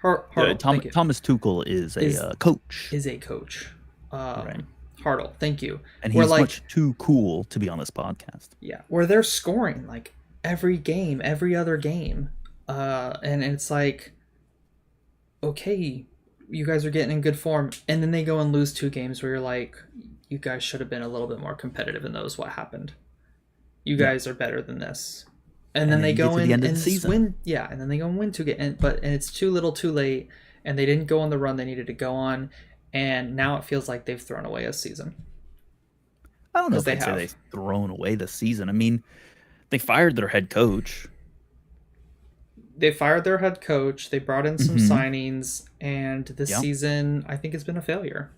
Hartle. Thomas Tuchel is a coach. Is a coach. Right. Hartle, thank you. And he's much too cool to be on this podcast. Yeah, where they're scoring like every game, every other game, and it's like, okay, you guys are getting in good form, and then they go and lose 2 games where you're like, you guys should have been a little bit more competitive in those. What happened? You guys are better than this. And then they go in and win. Yeah, and then they go and win 2 games, and it's too little, too late, and they didn't go on the run they needed to go on. And now it feels like they've thrown away a season. I don't know if I'd say they've thrown away the season. I mean, they fired their head coach. They fired their head coach. They brought in some signings. And this season, I think, has been a failure.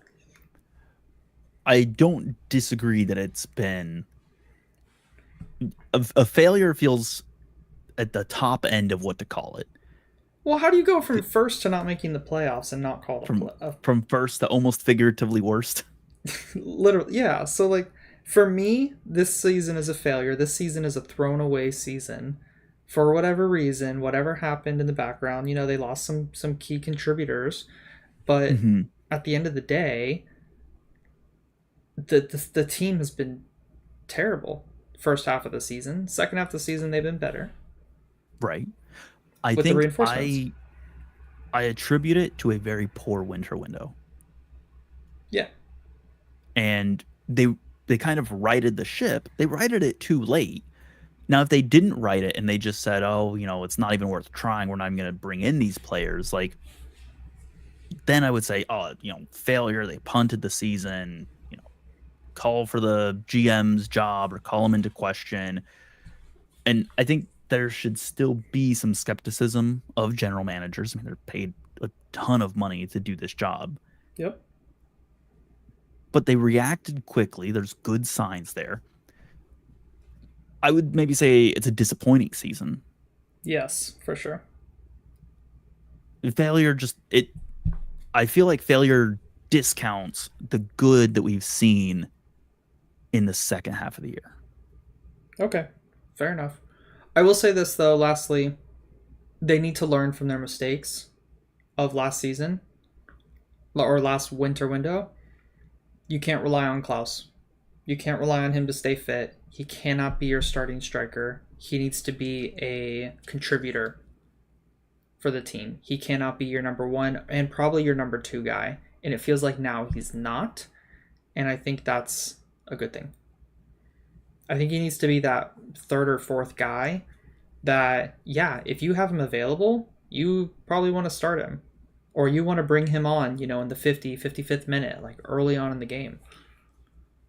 I don't disagree that it's been... A failure feels at the top end of what to call it. Well, how do you go from first to not making the playoffs and not call it from first to almost figuratively worst? Literally, yeah. So, like, for me, this season is a failure. This season is a thrown away season. For whatever reason, whatever happened in the background, they lost some key contributors. But at the end of the day, the team has been terrible. First half of the season. Second half of the season, they've been better. Right. I think I attribute it to a very poor winter window. Yeah. And they kind of righted the ship. They righted it too late. Now, if they didn't right it and they just said, oh, it's not even worth trying, we're not even going to bring in these players, like, then I would say, oh, failure, they punted the season, call for the GM's job or call them into question. And I think there should still be some skepticism of general managers. I mean, they're paid a ton of money to do this job. Yep. But they reacted quickly. There's good signs there. I would maybe say it's a disappointing season. Yes, for sure. Failure I feel like failure discounts the good that we've seen in the second half of the year. Okay, fair enough. I will say this though. Lastly, they need to learn from their mistakes of last season or last winter window. You can't rely on Klaus. You can't rely on him to stay fit. He cannot be your starting striker. He needs to be a contributor for the team. He cannot be your number one and probably your number two guy. And it feels like now he's not. And I think that's a good thing. I think he needs to be that third or fourth guy that, yeah, if you have him available, you probably want to start him. Or you want to bring him on, in the 55th minute, like early on in the game.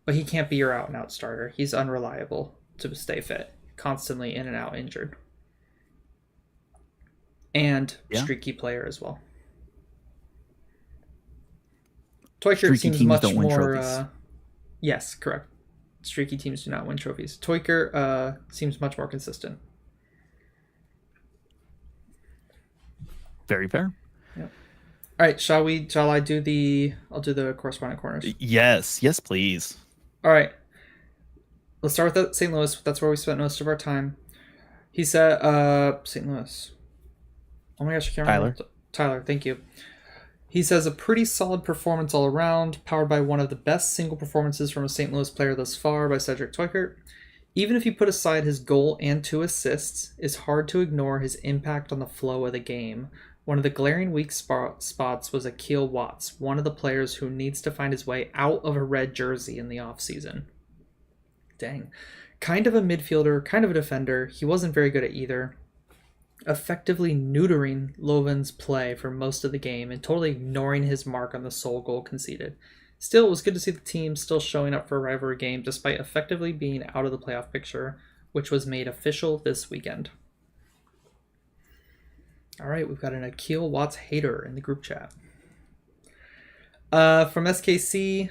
But he can't be your out and out starter. He's unreliable to stay fit, constantly in and out injured. And streaky player as well. Toiker seems much more. Yes, correct. Streaky teams do not win trophies. Toiker seems much more consistent. Very fair. Yep. All right, shall I do I'll do the correspondent corners. Yes, please. All right. Let's start with St. Louis. That's where we spent most of our time. He said, St. Louis. Oh my gosh, I can't remember. Tyler, thank you. He says, a pretty solid performance all around, powered by one of the best single performances from a St. Louis player thus far by Cedric Toikert. Even if you put aside his goal and 2 assists, it's hard to ignore his impact on the flow of the game. One of the glaring weak spots was Akil Watts, one of the players who needs to find his way out of a red jersey in the offseason. Dang. Kind of a midfielder, kind of a defender. He wasn't very good at either. Effectively neutering Lovin's play for most of the game and totally ignoring his mark on the sole goal conceded. Still, it was good to see the team still showing up for a rivalry game despite effectively being out of the playoff picture, which was made official this weekend. All right, we've got an Akil Watts hater in the group chat. From SKC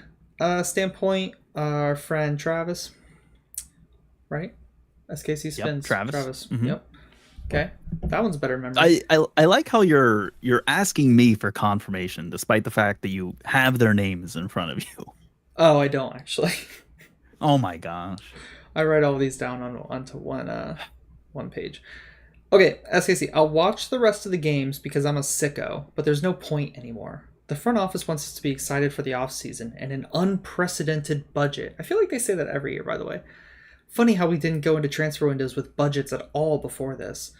standpoint, our friend Travis, right? SKC Spins. Yep, Travis. Mm-hmm. Yep. Okay, that one's better memory. I like how you're asking me for confirmation, despite the fact that you have their names in front of you. Oh, I don't actually. Oh my gosh! I write all these down onto one page. Okay, SKC. I'll watch the rest of the games because I'm a sicko, but there's no point anymore. The front office wants us to be excited for the offseason and an unprecedented budget. I feel like they say that every year, by the way. Funny how we didn't go into transfer windows with budgets at all before this.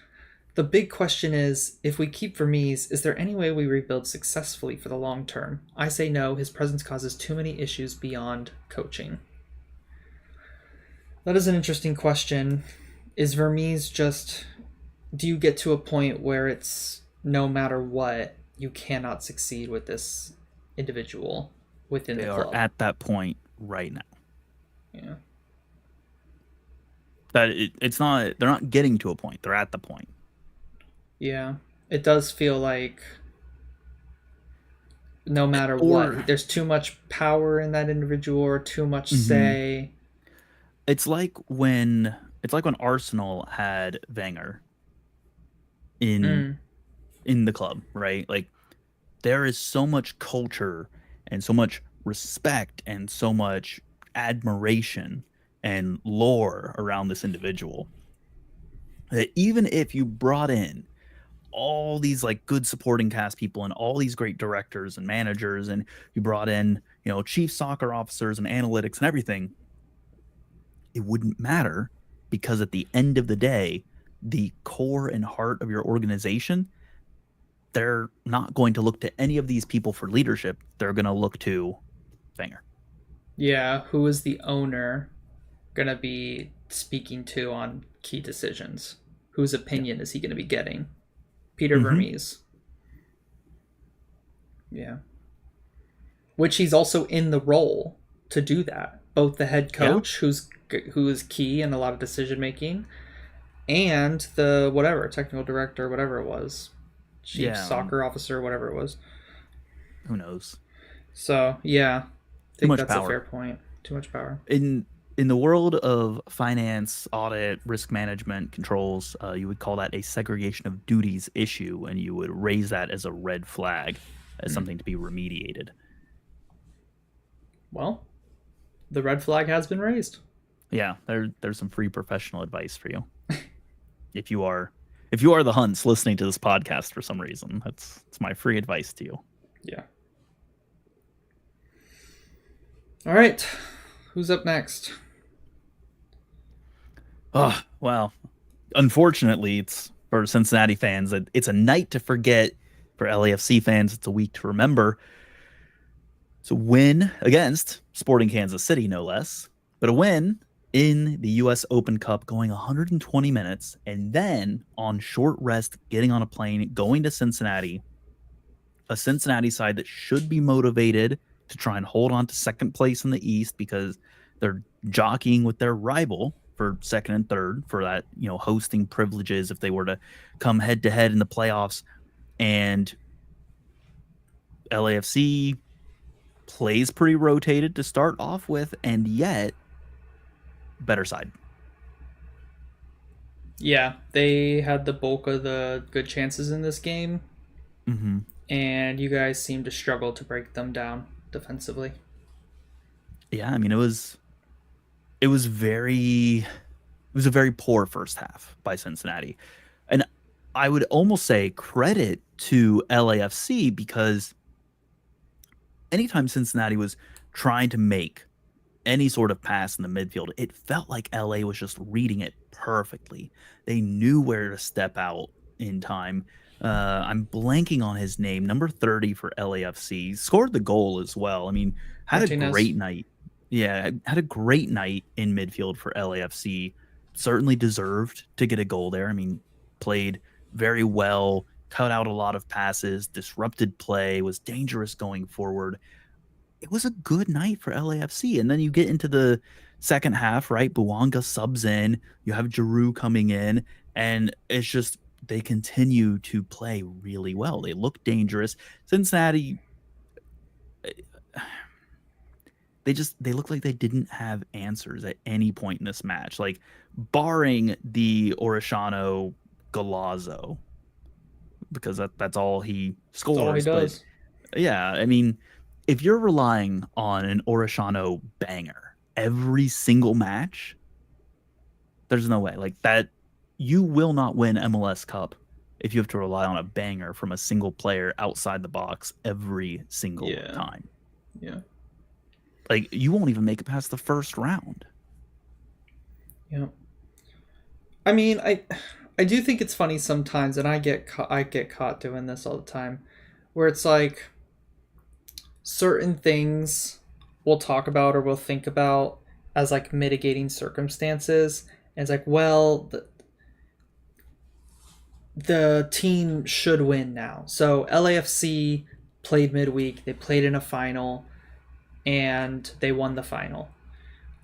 The big question is, if we keep Vermees, is there any way we rebuild successfully for the long term? I say no, his presence causes too many issues beyond coaching. That is an interesting question. Is Vermees just... Do you get to a point where it's no matter what, you cannot succeed with this individual within the club? They are at that point right now. Yeah. That it's not. They're not getting to a point. They're at the point. Yeah, it does feel like no matter what, there's too much power in that individual or too much say. It's like when Arsenal had Wenger in the club, right? Like there is so much culture and so much respect and so much admiration and lore around this individual that even if you brought in all these like good supporting cast people and all these great directors and managers and you brought in, chief soccer officers and analytics and everything, it wouldn't matter because at the end of the day, the core and heart of your organization, they're not going to look to any of these people for leadership. They're going to look to Wenger. Yeah, who is the owner going to be speaking to on key decisions? Whose opinion is he going to be getting? Peter Vermees. Yeah. Which he's also in the role to do that. Both the head coach, who is key in a lot of decision making, and the technical director, whatever it was, chief soccer officer, whatever it was. Who knows? So yeah, I think that's a fair point. Too much power. In the world of finance, audit, risk management, controls, you would call that a segregation of duties issue, and you would raise that as a red flag, as something to be remediated. Well, The red flag has been raised. Yeah, there's some free professional advice for you. If you are the Hunts listening to this podcast for some reason, it's my free advice to you. Yeah. All right. Who's up next? Oh, well, unfortunately, it's for Cincinnati fans. It's a night to forget. For LAFC fans, it's a week to remember. It's a win against Sporting Kansas City, no less, but a win in the U.S. Open Cup, going 120 minutes, and then on short rest, getting on a plane, going to Cincinnati, a Cincinnati side that should be motivated to try and hold on to second place in the East because they're jockeying with their rival for second and third for that, hosting privileges if they were to come head to head in the playoffs. And LAFC plays pretty rotated to start off with, and yet better side. Yeah, they had the bulk of the good chances in this game, and you guys seemed to struggle to break them down defensively. Yeah, I mean, it was a very poor first half by Cincinnati, and I would almost say credit to LAFC because anytime Cincinnati was trying to make any sort of pass in the midfield, it felt like LA was just reading it perfectly. They knew where to step out in time. I'm blanking on his name. Number 30 for LAFC scored the goal as well. I mean, had Martinez. a great night. Yeah, had a great night in midfield for LAFC. Certainly deserved to get a goal there. I mean, played very well, cut out a lot of passes, disrupted play, was dangerous going forward. It was a good night for LAFC. And then you get into the second half, right? Bouanga subs in, you have Giroud coming in, and it's just they continue to play really well. They look dangerous. Cincinnati, they look like they didn't have answers at any point in this match. Like barring the Orishano Galazzo, because that's all he scores. That's all he does. But yeah, I mean, if you're relying on an Orishano banger every single match, there's no way. Like that, you will not win MLS Cup if you have to rely on a banger from a single player outside the box every single time. Yeah. Like you won't even make it past the first round. Yeah. I mean, I do think it's funny sometimes, and I get caught doing this all the time, where it's like certain things we'll talk about or we'll think about as like mitigating circumstances, and it's like, well, the team should win now. So LAFC played midweek, they played in a final, and they won the final.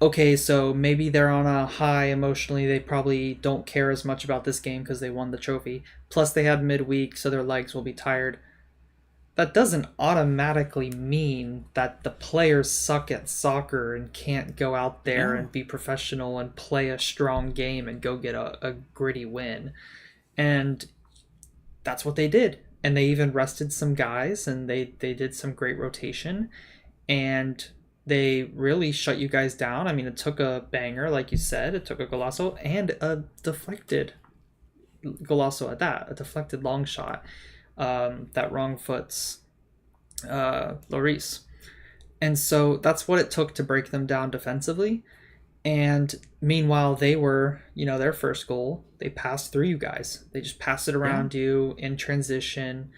Okay, so maybe they're on a high emotionally. They probably don't care as much about this game because they won the trophy. Plus, they had midweek, so their legs will be tired. That doesn't automatically mean that the players suck at soccer and can't go out there and be professional and play a strong game and go get a gritty win. And that's what they did. And they even rested some guys, and they did some great rotation. And they really shut you guys down. I mean, it took a banger, like you said. It took a golazo and a deflected golazo at that, a deflected long shot. That wrong foot's Lloris. And so that's what it took to break them down defensively. And meanwhile, they were, their first goal, they passed through you guys. They just passed it around you in transition,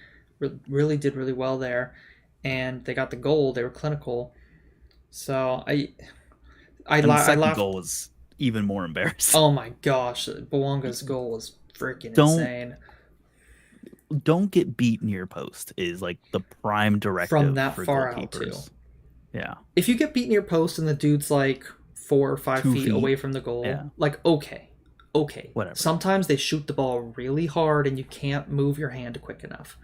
really did really well there. And they got the goal. They were clinical. So I laughed. Goal was even more embarrassing. Oh my gosh, Bouanga's goal was freaking insane. Don't get beat near post is like the prime directive from that for far goalkeepers. Out too. Yeah. If you get beat near post and the dude's like 4 or 5 feet away from the goal, like okay, whatever. Sometimes they shoot the ball really hard and you can't move your hand quick enough.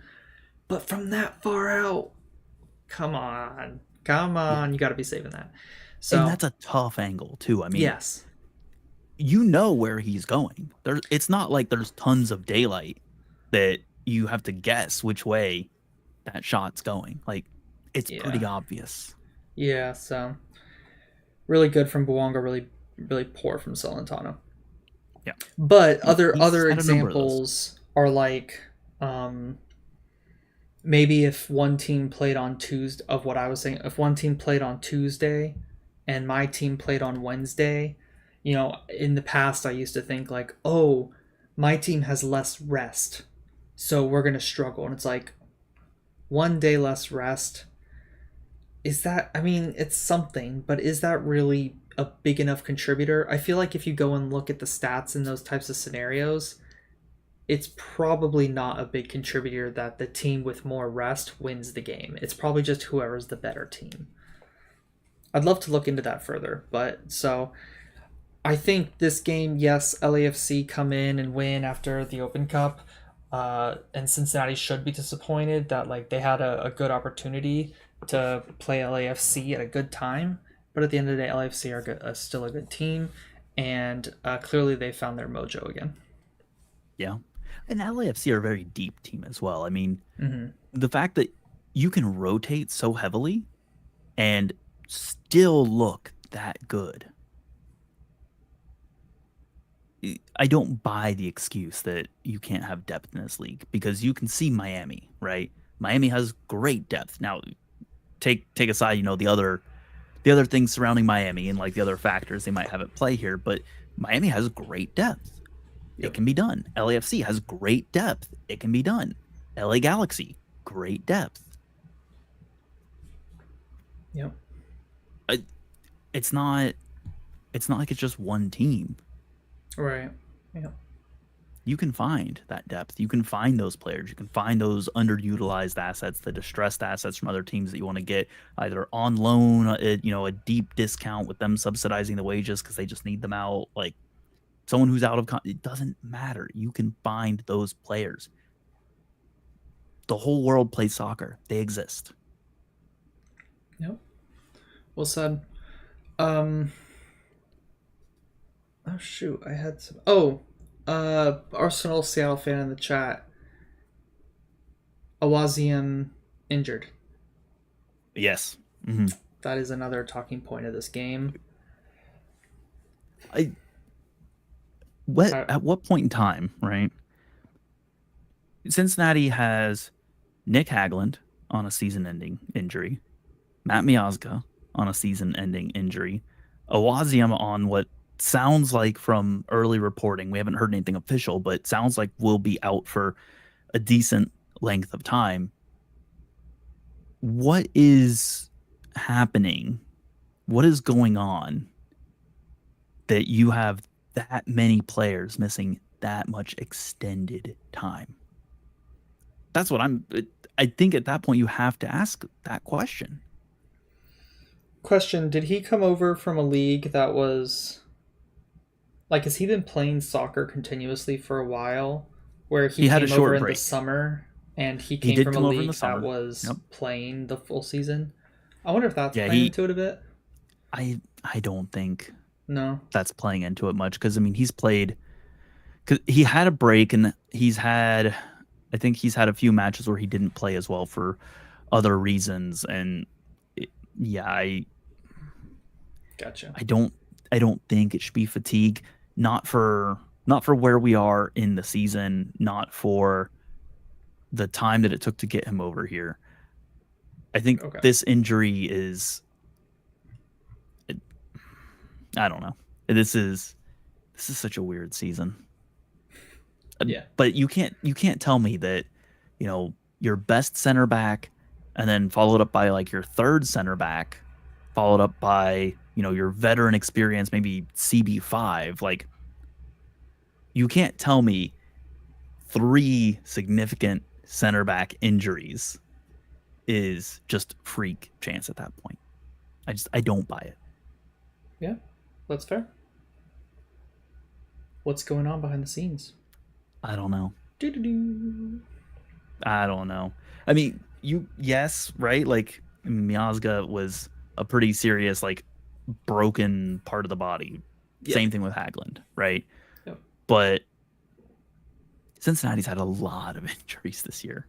But from that far out, come on, you got to be saving that. So, and that's a tough angle too. I mean, yes, you know where he's going. It's not like there's tons of daylight that you have to guess which way that shot's going. Like, it's pretty obvious. Yeah. So, Really good from Buonga, really really poor from Celentano. Yeah. But He's other had a number of those. examples are like um, maybe if one team played on Tuesday, of what I was saying, if one team played on Tuesday and my team played on Wednesday, in the past I used to think like, oh, my team has less rest, so we're gonna struggle, and it's like 1 day less rest. Is that, I mean, it's something, but is that really a big enough contributor? I feel like if you go and look at the stats in those types of scenarios, it's probably not a big contributor that the team with more rest wins the game. It's probably just whoever's the better team. I'd love to look into that further, but so I think this game, yes, LAFC come in and win after the Open Cup, and Cincinnati should be disappointed that like they had a good opportunity to play LAFC at a good time, but at the end of the day, LAFC are still a good team, and clearly they found their mojo again. Yeah. And LAFC are a very deep team as well. I mean, Mm-hmm. the fact that you can rotate so heavily and still look that good. I don't buy the excuse that you can't have depth in this league, because you can see Miami, right? Miami has great depth. Now, take aside, the other things surrounding Miami and like the other factors they might have at play here, but Miami has great depth. It Yep. can be done. LAFC has great depth. It can be done. LA Galaxy, great depth. Yep. It's not like it's just one team. Right. Yeah. You can find that depth. You can find those players. You can find those underutilized assets, the distressed assets from other teams that you want to get either on loan, a deep discount with them subsidizing the wages because they just need them out. Like someone who's out of it doesn't matter. You can find those players. The whole world plays soccer. They exist. Yep. Well said. Oh shoot, I had some. Oh, Arsenal Seattle fan in the chat. Awazian injured. Yes. Mm-hmm. That is another talking point of this game. At what point in time, right? Cincinnati has Nick Hagland on a season-ending injury, Matt Miazga on a season-ending injury, Awaziam on what sounds like, from early reporting, we haven't heard anything official, but sounds like will be out for a decent length of time. What is happening? What is going on that you have that many players missing that much extended time? That's what I think at that point you have to ask that question. Question: did he come over from a league that was like, has he been playing soccer continuously for a while, where he had a came over short in the break. summer and he He came did from a come over in the league that summer. was Yep. playing the full season? I wonder if that's Yeah, playing into it a bit. I don't think No. that's playing into it much, because I mean he's played, because he had a break, and I think he's had a few matches where he didn't play as well for other reasons, and I Gotcha. I don't think it should be fatigue, not for where we are in the season, not for the time that it took to get him over here. I think Okay. this injury is, I don't know. This is such a weird season. Yeah. But you can't tell me that, your best center back, and then followed up by like your third center back, followed up by, your veteran experience, maybe CB5. Like, you can't tell me 3 significant center back injuries is just freak chance at that point. I don't buy it. Yeah, that's fair. What's going on behind the scenes? I don't know. Doo-doo-doo. I don't know. I mean, yes, right? Like, Miazga was a pretty serious, like, broken part of the body. Yeah. Same thing with Hagland, right? Yep. But Cincinnati's had a lot of injuries this year.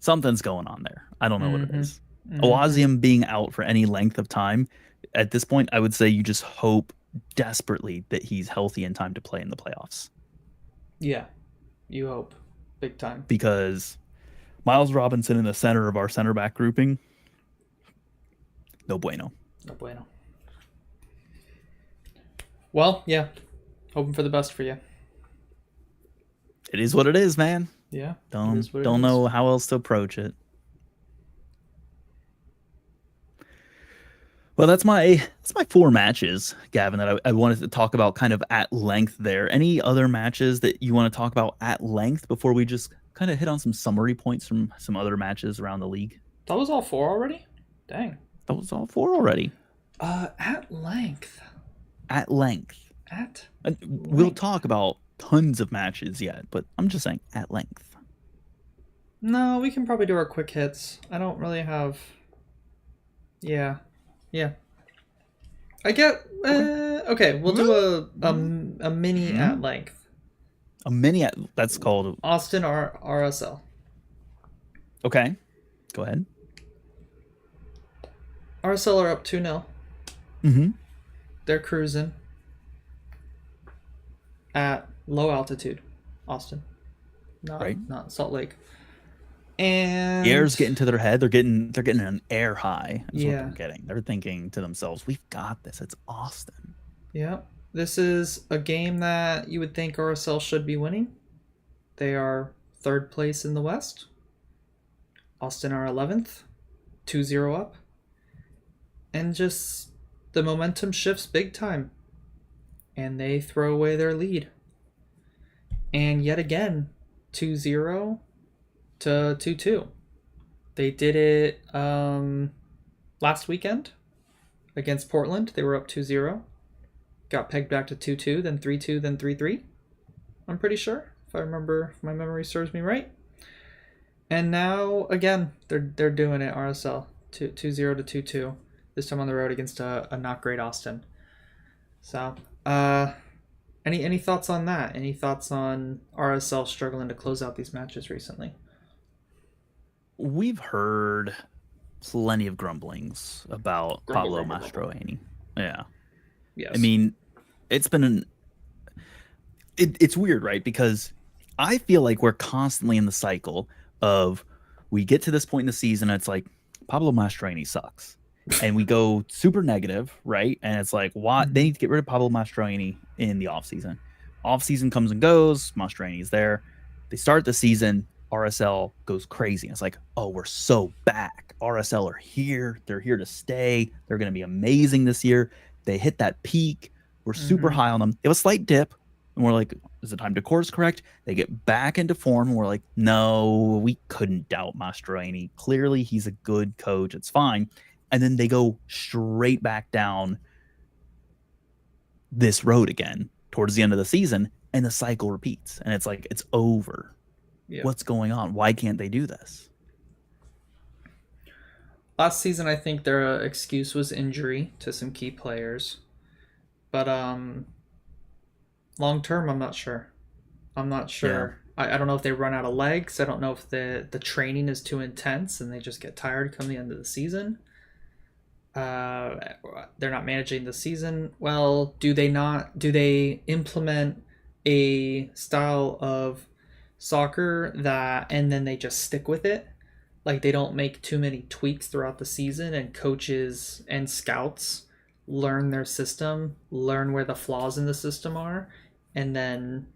Something's going on there. I don't know what it is. Awaziam being out for any length of time, at this point, I would say you just hope desperately that he's healthy in time to play in the playoffs. Yeah, you hope. Big time. Because Miles Robinson in the center of our center back grouping, no bueno. No bueno. Well, yeah. Hoping for the best for you. It is what it is, man. Yeah. Don't know how else to approach it. Well, that's my 4 matches, Gavin, that I wanted to talk about kind of at length there. Any other matches that you want to talk about at length before we just kind of hit on some summary points from some other matches around the league? That was all 4 already? Dang. That was all 4 already. At length. At length. We'll talk about tons of matches yet, but I'm just saying at length. No, we can probably do our quick hits. I don't really have... Yeah. I get... okay, we'll do a mini at length. A mini at... That's called... Austin RSL. Okay. Go ahead. RSL are up 2-0. Mm-hmm. They're cruising at low altitude, Austin. Not Salt Lake. And the air's getting to their head. They're getting an air high. That's what Yeah. they're getting. They're thinking to themselves, "We've got this. It's Austin." Yeah. This is a game that you would think RSL should be winning. They are 3rd place in the West. Austin are 11th, 2-0 up. And just the momentum shifts big time. And they throw away their lead. And yet again, 2-0 to 2-2. They did it last weekend against Portland. They were up 2-0. Got pegged back to 2-2, then 3-2, then 3-3. I'm pretty sure, if my memory serves me right. And now again, they're doing it. RSL 2-0 to 2-2. This time on the road against a not great Austin. So, any thoughts on that? Any thoughts on RSL struggling to close out these matches recently? We've heard plenty of grumblings about Pablo Mastroeni. Yeah. Yes. I mean, it's been it's weird, right? Because I feel like we're constantly in the cycle of we get to this point in the season, and it's like Pablo Mastroeni sucks. And we go super negative, right? And it's like, what? They need to get rid of Pablo Mastroeni in the offseason. Offseason comes and goes. Mastroeni's there. They start the season. RSL goes crazy. And it's like, oh, we're so back. RSL are here. They're here to stay. They're going to be amazing this year. They hit that peak. We're super high on them. They have a slight dip. And we're like, is it time to course correct? They get back into form. And we're like, no, we couldn't doubt Mastroeni. Clearly, he's a good coach. It's fine. And then they go straight back down this road again towards the end of the season. And the cycle repeats. And it's like, it's over. Yeah. What's going on? Why can't they do this? Last season, I think their excuse was injury to some key players. But long term, I'm not sure. Yeah. I don't know if they run out of legs. I don't know if the training is too intense and they just get tired come the end of the season. They're not managing the season well. Do they implement a style of soccer and then they just stick with it? Like they don't make too many tweaks throughout the season, and coaches and scouts learn their system, learn where the flaws in the system are, and then,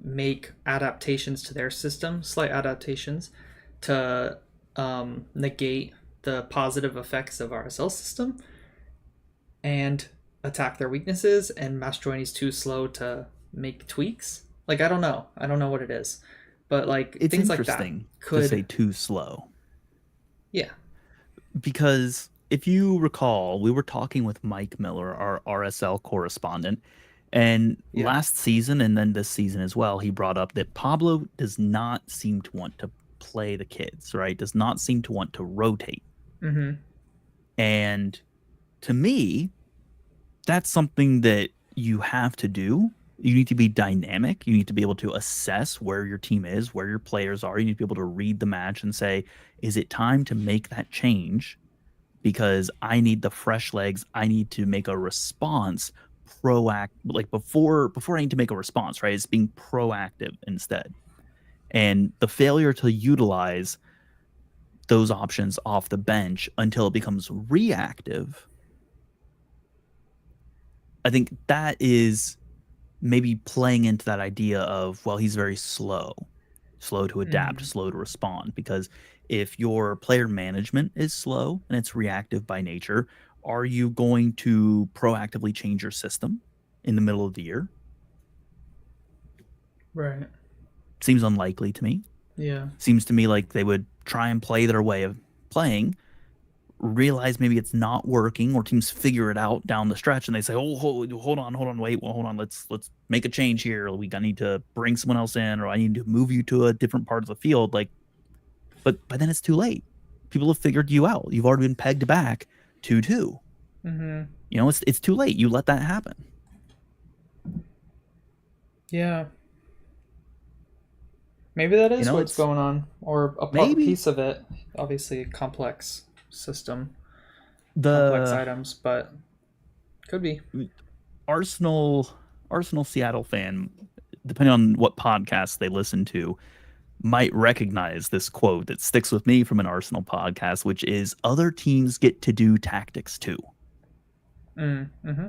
make adaptations to their system, slight adaptations to negate the positive effects of RSL system and attack their weaknesses. And Mastroeni's too slow to make tweaks. Like, I don't know what it is, but like it's things like that could to say too slow. Yeah, because if you recall, we were talking with Mike Miller, our RSL correspondent, and last season and then this season as well, he brought up that Pablo does not seem to want to play the kids, right? Does not seem to want to rotate. Mm-hmm. And to me, that's something that you have to do. You need to be dynamic. You need to be able to assess where your team is, where your players are. You need to be able to read the match and say, is it time to make that change? because I need the fresh legs. I need to make a response like before I need to make a response, right? It's being proactive instead. And the failure to utilize those options off the bench until it becomes reactive, I think that is maybe playing into that idea of, well, he's very slow to adapt, Mm-hmm. slow to respond. Because if your player management is slow and it's reactive by nature, are you going to proactively change your system in the middle of the year? Right. Seems unlikely to me. Yeah. Seems to me like they would try and play their way of playing, realize maybe it's not working, or teams figure it out down the stretch and they say, "Oh, hold on, wait, well, hold on, let's make a change here. I need to bring someone else in, or I need to move you to a different part of the field." Like, but by then it's too late. People have figured you out. You've already been pegged back 2-2. Mm-hmm. It's too late. You let that happen. Yeah. Maybe that is what's It's going on, or a maybe piece of it. Obviously, a complex system, complex the items, but could be. Arsenal Seattle fan, depending on what podcast they listen to, might recognize this quote that sticks with me from an Arsenal podcast, which is, other teams get to do tactics too. Mm-hmm.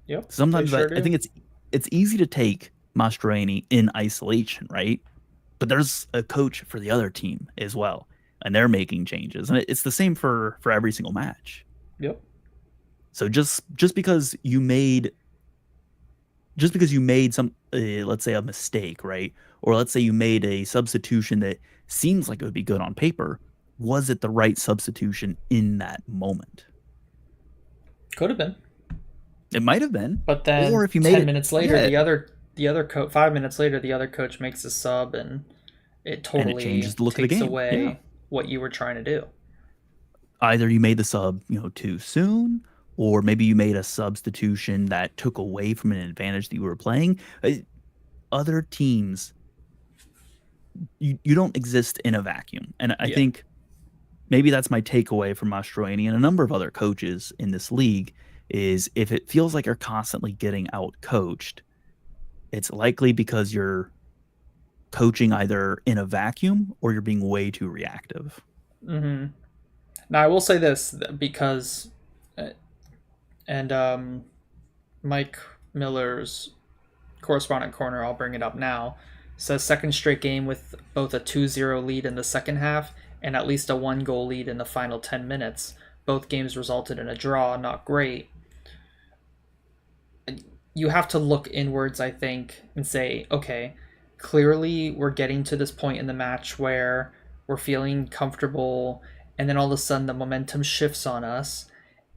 Yep, they Sometimes I sure do. think it's easy to take Mastroeni in isolation, right? But there's a coach for the other team as well, and they're making changes, and it's the same for every single match. Yep. So just because you made some, let's say, a mistake, right? Or let's say you made a substitution that seems like it would be good on paper, was it the right substitution in that moment? Could have been. It might have been. But Or then if you made 10 it, minutes later, yeah, the other coach, 5 minutes later, the other coach makes a sub, and it and it totally changes the look of the takes game. Yeah. away what you were trying to do. Either you made the sub, too soon, or maybe you made a substitution that took away from an advantage that you were playing. Other teams, you don't exist in a vacuum. And I Yeah. think maybe that's my takeaway from Mastroeni and a number of other coaches in this league, is if it feels like you're constantly getting out coached, it's likely because you're coaching either in a vacuum or you're being way too reactive. Mm-hmm. Now, I will say this because, and Mike Miller's correspondent corner, I'll bring it up now, says second straight game with both a 2-0 lead in the second half and at least a 1-goal lead in the final 10 minutes. Both games resulted in a draw, not great. You have to look inwards, I think, and say, okay, clearly we're getting to this point in the match where we're feeling comfortable, and then all of a sudden the momentum shifts on us.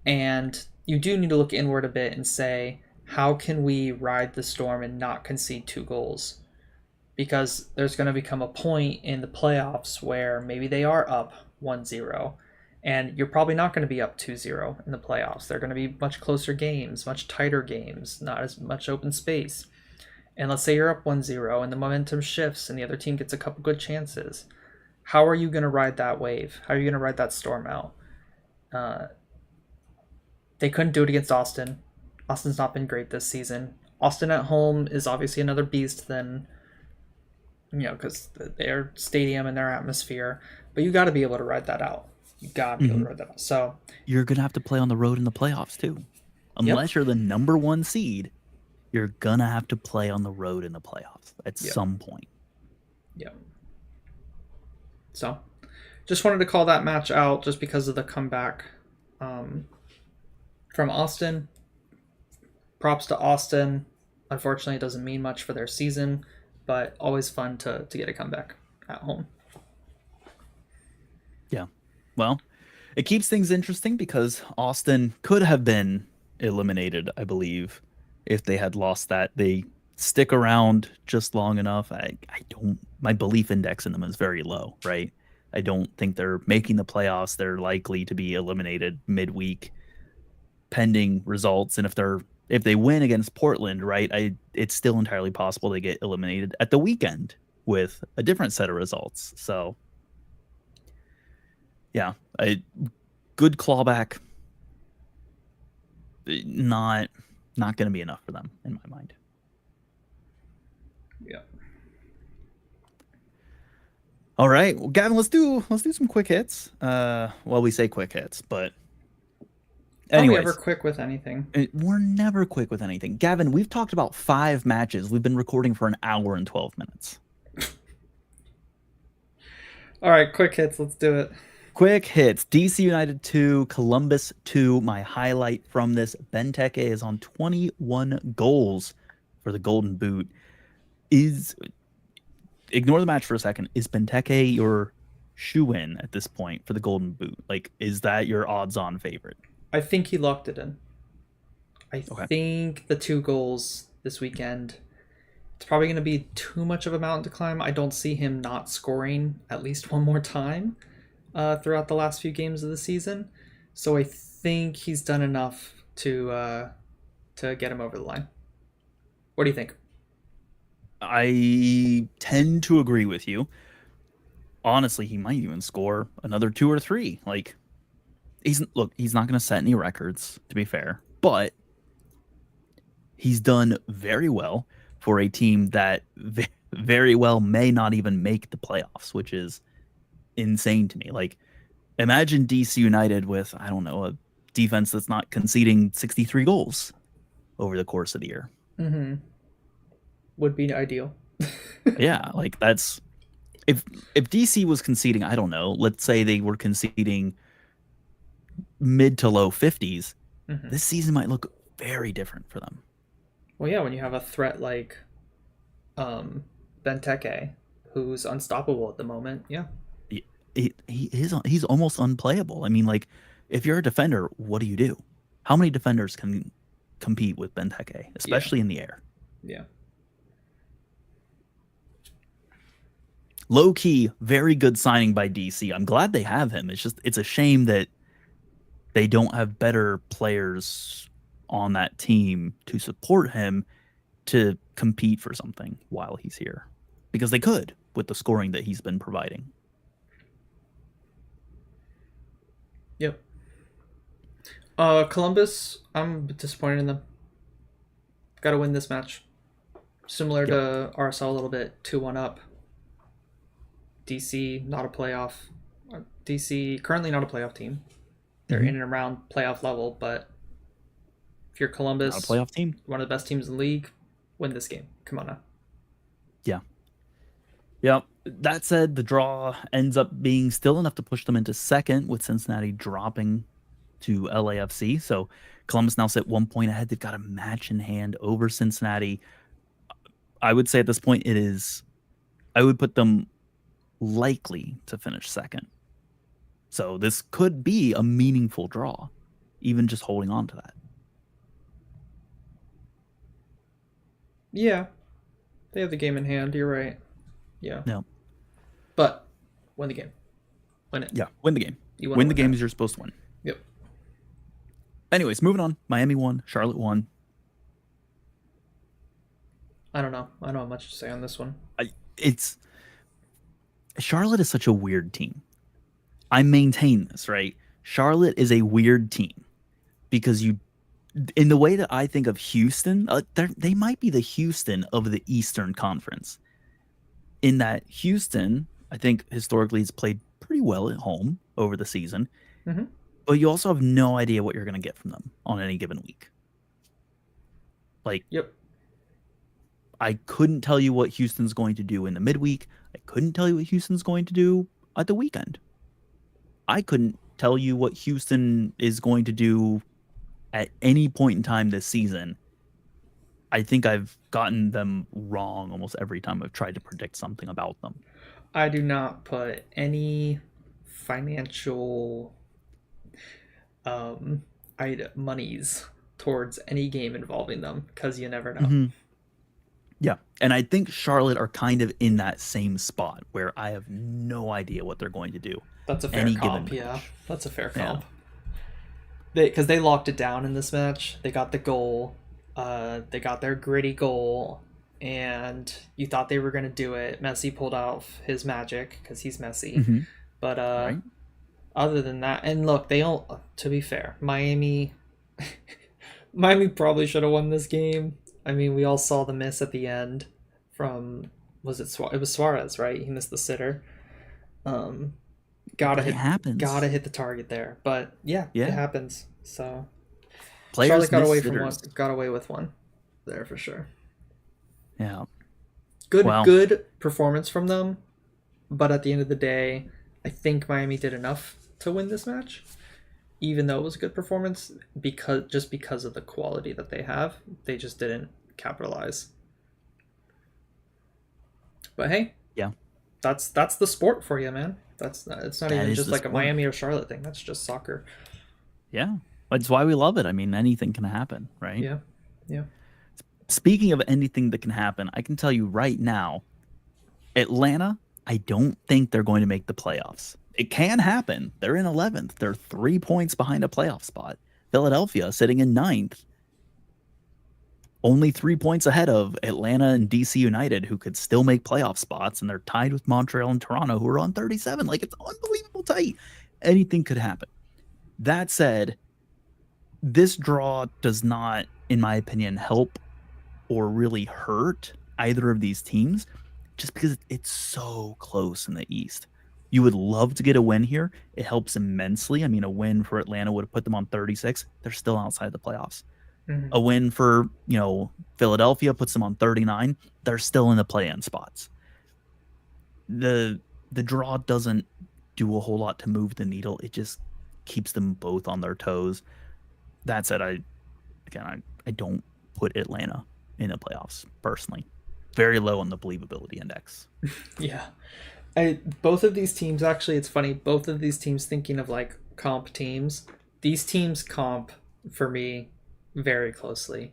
And you do need to look inward a bit and say, how can we ride the storm and not concede 2 goals? Because there's going to become a point in the playoffs where maybe they are up 1-0, and you're probably not going to be up 2-0 in the playoffs. They're going to be much closer games, much tighter games, not as much open space. And let's say you're up 1-0 and the momentum shifts and the other team gets a couple good chances. How are you going to ride that wave? How are you going to ride that storm out? They couldn't do it against Austin. Austin's not been great this season. Austin at home is obviously another beast than, because their stadium and their atmosphere. But you got to be able to ride that out. You got to be able to ride that out. So You're going to have to play on the road in the playoffs too. yep, Unless you're the number 1 seed, you're going to have to play on the road in the playoffs at yep, some point. yep. So just wanted to call that match out just because of the comeback from Austin. Props to Austin. Unfortunately, it doesn't mean much for their season, but always fun to get a comeback at home. Yeah. Well, it keeps things interesting because Austin could have been eliminated, I believe, if they had lost that. They stick around just long enough. My belief index in them is very low, right? I don't think they're making the playoffs. They're likely to be eliminated midweek pending results. And if they win against Portland, right, it's still entirely possible they get eliminated at the weekend with a different set of results. So yeah, good clawback. Not going to be enough for them in my mind. Yeah. All right, well, Gavin, let's do some quick hits. Well, we say quick hits, but Are we ever anyways, quick with anything? we're never quick with anything. Gavin, we've talked about 5 matches. We've been recording for an hour and 12 minutes. All right, quick hits. Let's do it. Quick hits. DC United 2, Columbus 2. My highlight from this, Benteke is on 21 goals for the Golden Boot. Ignore the match for a second. Is Benteke your shoe-in at this point for the Golden Boot? Like, is that your odds-on favorite? I think he locked it in. I Okay. think the 2 goals this weekend, it's probably going to be too much of a mountain to climb. I don't see him not scoring at least one more time throughout the last few games of the season. So I think he's done enough to get him over the line. What do you think? I tend to agree with you. Honestly, he might even score another 2 or 3. Like, he's not going to set any records, to be fair, but he's done very well for a team that very well may not even make the playoffs, which is insane to me. Like, imagine DC United with, I don't know, a defense that's not conceding 63 goals over the course of the year. Mm-hmm. Would be ideal. Yeah, like that's if DC was conceding, I don't know, let's say they were conceding mid to low 50s, this season might look very different for them. Well, yeah, when you have a threat like Benteke, who's unstoppable at the moment, yeah. He's almost unplayable. I mean, like, if you're a defender, what do? How many defenders can compete with Benteke, especially in the air? Yeah. Low key, very good signing by DC. I'm glad they have him. It's a shame that they don't have better players on that team to support him to compete for something while he's here, because they could with the scoring that he's been providing. Yep. Columbus, I'm disappointed in them. Got to win this match. Similar to RSL a little bit, 2-1 up. DC, not a playoff. DC, currently not a playoff team. They're in and around playoff level, but if you're Columbus, Not a playoff team, one of the best teams in the league, win this game. Come on now. Yeah. Yeah. That said, the draw ends up being still enough to push them into second, with Cincinnati dropping to LAFC. So Columbus now sit 1 point ahead. They've got a match in hand over Cincinnati. I would say at this point I would put them likely to finish second. So this could be a meaningful draw, even just holding on to that. Yeah. They have the game in hand. You're right. Yeah. No. But win the game. Win it. Yeah, win the game. You win the games you're supposed to win. Yep. Anyways, moving on. Miami won. Charlotte won. I don't know. I don't have much to say on this one. Charlotte is such a weird team. I maintain this, right? Charlotte is a weird team because in the way that I think of Houston, they might be the Houston of the Eastern Conference. In that Houston, I think historically has played pretty well at home over the season, but you also have no idea what you're going to get from them on any given week. Like, yep. I couldn't tell you what Houston's going to do in the midweek. I couldn't tell you what Houston's going to do at the weekend. I couldn't tell you what Houston is going to do at any point in time this season. I think I've gotten them wrong almost every time I've tried to predict something about them. I do not put any financial monies towards any game involving them because you never know. Yeah, and I think Charlotte are kind of in that same spot where I have no idea what they're going to do. That's a fair comp, yeah. That's a fair comp. Because they locked it down in this match. They got the goal. They got their gritty goal, and you thought they were going to do it. Messi pulled out his magic because he's Messi. But other than that, and look, they all. To be fair, Miami, Miami probably should have won this game. I mean, we all saw the miss at the end from was it It was Suarez, right? He missed the sitter. Um, But it happens. gotta hit the target there. But yeah, it Yeah. happens. So Players Charlotte got miss away from one, sitters. got away with one there for sure. Yeah. Good, Well, good performance from them. But at the end of the day, I think Miami did enough to win this match, even though it was a good performance, because of the quality that they have, they just didn't capitalize. But hey, yeah, that's the sport for you, man. It's not that even is just the like a sport. Miami or Charlotte thing. That's just soccer. Yeah. That's why we love it. I mean, anything can happen, right? Yeah, yeah. Speaking of anything that can happen, I can tell you right now, Atlanta, I don't think they're going to make the playoffs. It can happen. They're in 11th. They're 3 points behind a playoff spot. Philadelphia sitting in 9th. Only 3 points ahead of Atlanta and DC United, who could still make playoff spots, and they're tied with Montreal and Toronto, who are on 37. Like, it's unbelievable tight. Anything could happen. That said, this draw does not, in my opinion, help or really hurt either of these teams just because it's so close in the East. You would love to get a win here. It helps immensely. I mean, a win for Atlanta would have put them on 36. They're still outside the playoffs. Mhm. A win for, Philadelphia puts them on 39. They're still in the play-in spots. The draw doesn't do a whole lot to move the needle. It just keeps them both on their toes. That said, I don't put Atlanta in the playoffs personally. Very low on the believability index. Yeah. Both of these teams, actually, it's funny. Both of these teams, thinking of like comp teams, these teams comp for me very closely.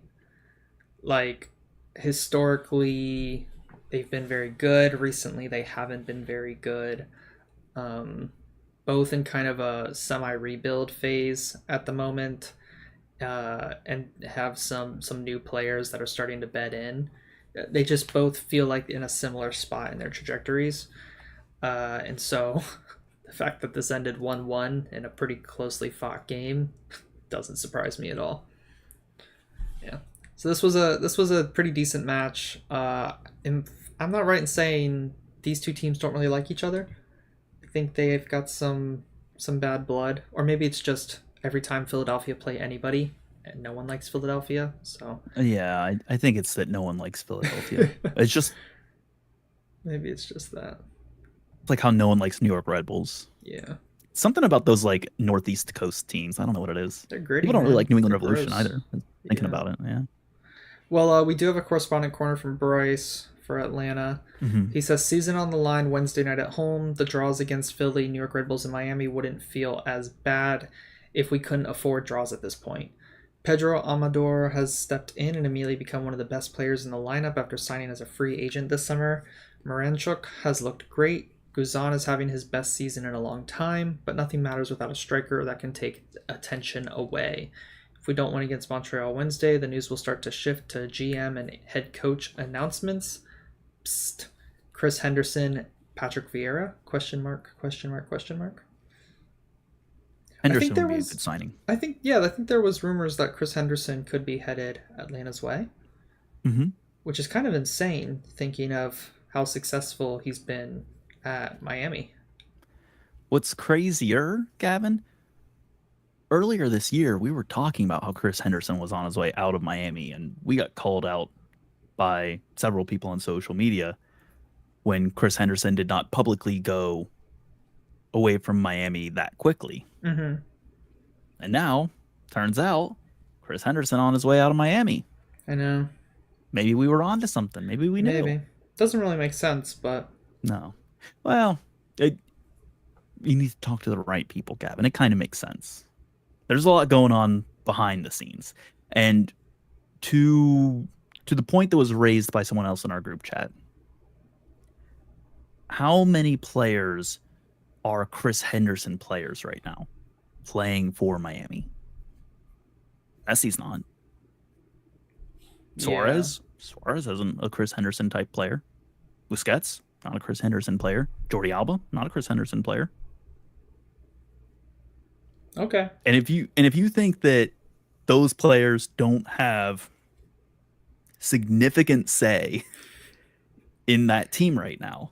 Like, historically, they've been very good. Recently, they haven't been very good. Both in kind of a semi rebuild phase at the moment, and have some new players that are starting to bed in. They just both feel like in a similar spot in their trajectories. And so the fact that this ended 1-1 in a pretty closely fought game doesn't surprise me at all. Yeah. So this was a pretty decent match. I'm not right in saying these two teams don't really like each other. I think they've got some bad blood, or maybe it's just every time Philadelphia play anybody, and no one likes Philadelphia. So Yeah, I think it's that no one likes Philadelphia. It's just maybe it's just that. like how no one likes New York Red Bulls. Yeah. Something about those like Northeast Coast teams. I don't know what it is. They're gritty. People don't really like New England They're Revolution gross. either. Thinking Yeah. about it, yeah. Well, we do have a correspondent corner from Bryce for Atlanta. Mhm. He says, season on the line Wednesday night at home. The draws against Philly, New York Red Bulls, and Miami wouldn't feel as bad if we couldn't afford draws at this point. Pedro Amador has stepped in and immediately become one of the best players in the lineup after signing as a free agent this summer. Moranchuk has looked great. Guzan is having his best season in a long time, but nothing matters without a striker that can take attention away. If we don't win against Montreal Wednesday, the news will start to shift to GM and head coach announcements. Psst. Chris Henderson, Patrick Vieira? Question mark, question mark, question mark. Henderson would be a good signing. I think there was rumors that Chris Henderson could be headed Atlanta's way, which is kind of insane, thinking of how successful he's been at Miami. What's crazier, Gavin? Earlier this year, we were talking about how Chris Henderson was on his way out of Miami, and we got called out by several people on social media when Chris Henderson did not publicly go away from Miami that quickly. Mm-hmm. And now, turns out, Chris Henderson on his way out of Miami. I know. Maybe we were onto something. Maybe we knew. Maybe. Doesn't really make sense, but... No. Well, you need to talk to the right people, Gavin. It kind of makes sense. There's a lot going on behind the scenes. And to the point that was raised by someone else in our group chat, how many players are Chris Henderson players right now playing for Miami? Messi's not. Suarez isn't a Chris Henderson type player. Busquets, not a Chris Henderson player. Jordi Alba, not a Chris Henderson player. Okay. And if you think that those players don't have significant say in that team right now,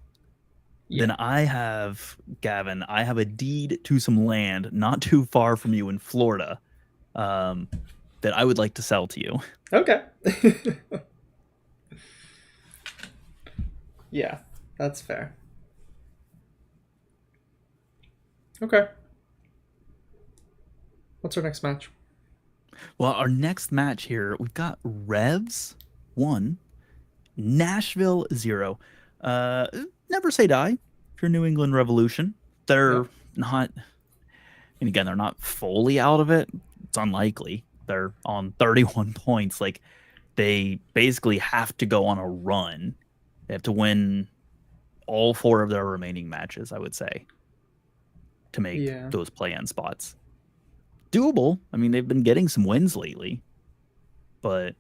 then Yeah. I have, Gavin, I have a deed to some land not too far from you in Florida, um, that I would like to sell to you. Okay. Yeah, that's fair. Okay. What's our next match? Well, our next match here, we've got Revs 1, Nashville 0. Uh, Never say die for New England Revolution. They're Yep. not, and again, they're not fully out of it. It's unlikely. They're on 31 points. Like, they basically have to go on a run. They have to win all 4 of their remaining matches, I would say, to make Yeah. those play-in spots. Doable. I mean, they've been getting some wins lately, but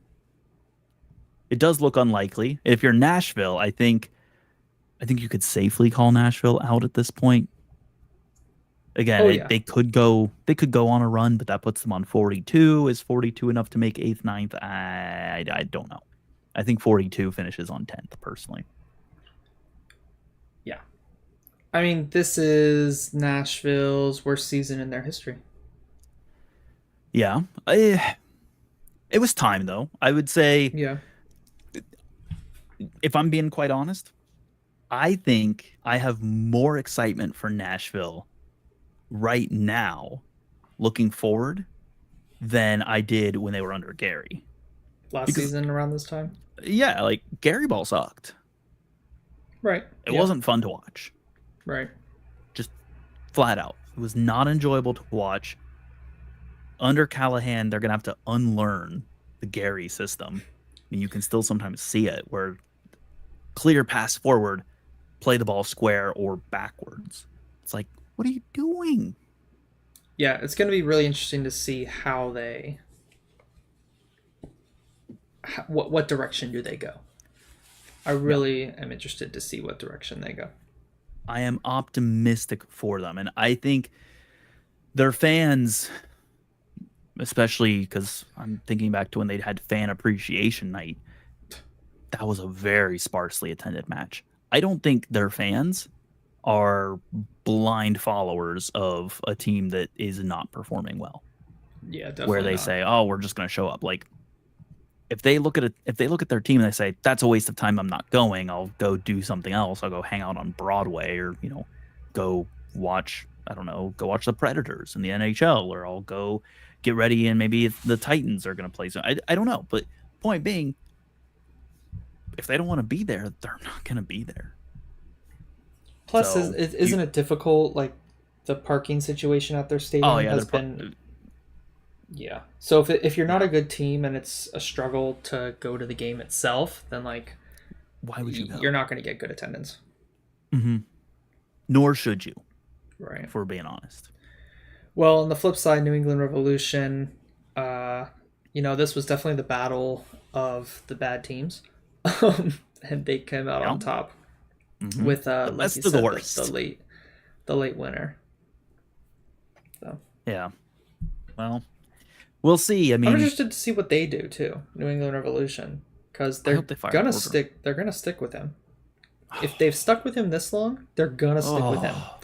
it does look unlikely. If you're Nashville, I think you could safely call Nashville out at this point. Again, Oh yeah. they could go on a run, but that puts them on 42. Is 42 enough to make 8th, 9th? I don't know. I think 42 finishes on 10th, personally. Yeah. I mean, this is Nashville's worst season in their history. Yeah. It was time, though. I would say, Yeah. if I'm being quite honest, I think I have more excitement for Nashville right now, looking forward, than I did when they were under Gary. Last Because, season around this time. yeah, like, Gary Ball sucked. Right. It Yeah. wasn't fun to watch. Right. Just flat out. It was not enjoyable to watch. Under Callahan, they're going to have to unlearn the Gary system. I mean, you can still sometimes see it where clear pass forward, play the ball square or backwards. It's like, what are you doing? Yeah, it's going to be really interesting to see how they what direction do they go. I Yeah. really am interested to see what direction they go. I am optimistic for them. And I think their fans, especially because I'm thinking back to when they had fan appreciation night, that was a very sparsely attended match. I don't think their fans are blind followers of a team that is not performing well, Yeah, where definitely they not. say, "Oh, we're just going to show up." Like, if they look at their team and they say, "That's a waste of time. I'm not going. I'll go do something else. I'll go hang out on Broadway, or go watch, I don't know, go watch the Predators in the NHL, or I'll go get ready and maybe the Titans are going to play." So I don't know, but point being, if they don't want to be there, they're not going to be there. Plus, So isn't it difficult? Like the parking situation at their oh stadium yeah, has been. Yeah. So if you're not yeah. a good team and it's a struggle to go to the game itself, then like Why would you you're go? not going to get good attendance. Mm-hmm. Nor should you, Right. if we're being honest. Well, on the flip side, New England Revolution, this was definitely the battle of the bad teams, and they came out Yeah. on top Mm-hmm. with, The like you best of the said, worst. the late winner. So Yeah. Well, we'll see. I I'm mean, interested to see what they do too, New England Revolution, because I hope they fire Porter. They're gonna stick with him. If they've stuck with him this long, they're gonna stick with him. Oh,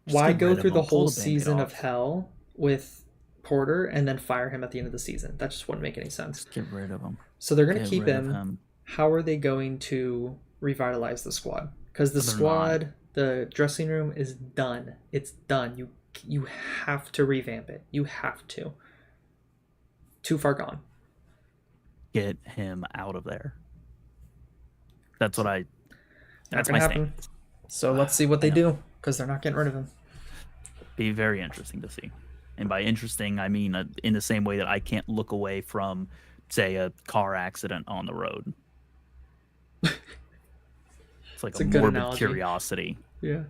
just Why get go rid of through the him. Pull whole the Band-Aid season of off. hell with Porter and then fire him at the end of the season? That just wouldn't make any sense. Just get rid of him. So they're going to Get keep rid of him. him. How are they going to revitalize the squad? Because the They're squad, the dressing room is done. It's done. You have to revamp it. You have to. Too far gone. Get him out of there. That's what I. Not That's gonna my happen. stance. So let's see what they know. do, because they're not getting rid of him. Be very interesting to see. And by interesting, I mean in the same way that I can't look away from, say, a car accident on the road. It's like It's a a good morbid analogy. curiosity. Yeah.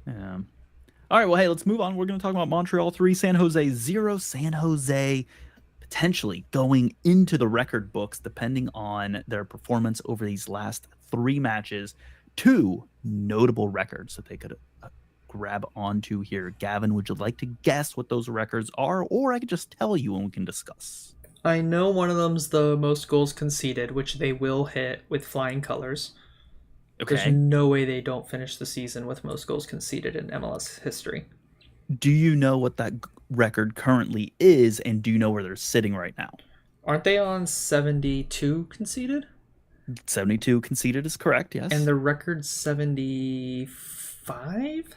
All right, well, hey, let's move on. We're going to talk about Montreal 3, San Jose 0. San Jose potentially going into the record books depending on their performance over these last 3 matches. 2 notable records that they could grab onto here. Gavin, would you like to guess what those records are, or I could just tell you and we can discuss? I know one of them's the most goals conceded, which they will hit with flying colors. There's Okay. no way they don't finish the season with most goals conceded in MLS history. Do you know what that record currently is, and do you know where they're sitting right now? Aren't they on 72 conceded? 72 conceded is correct, yes. And the record's 75?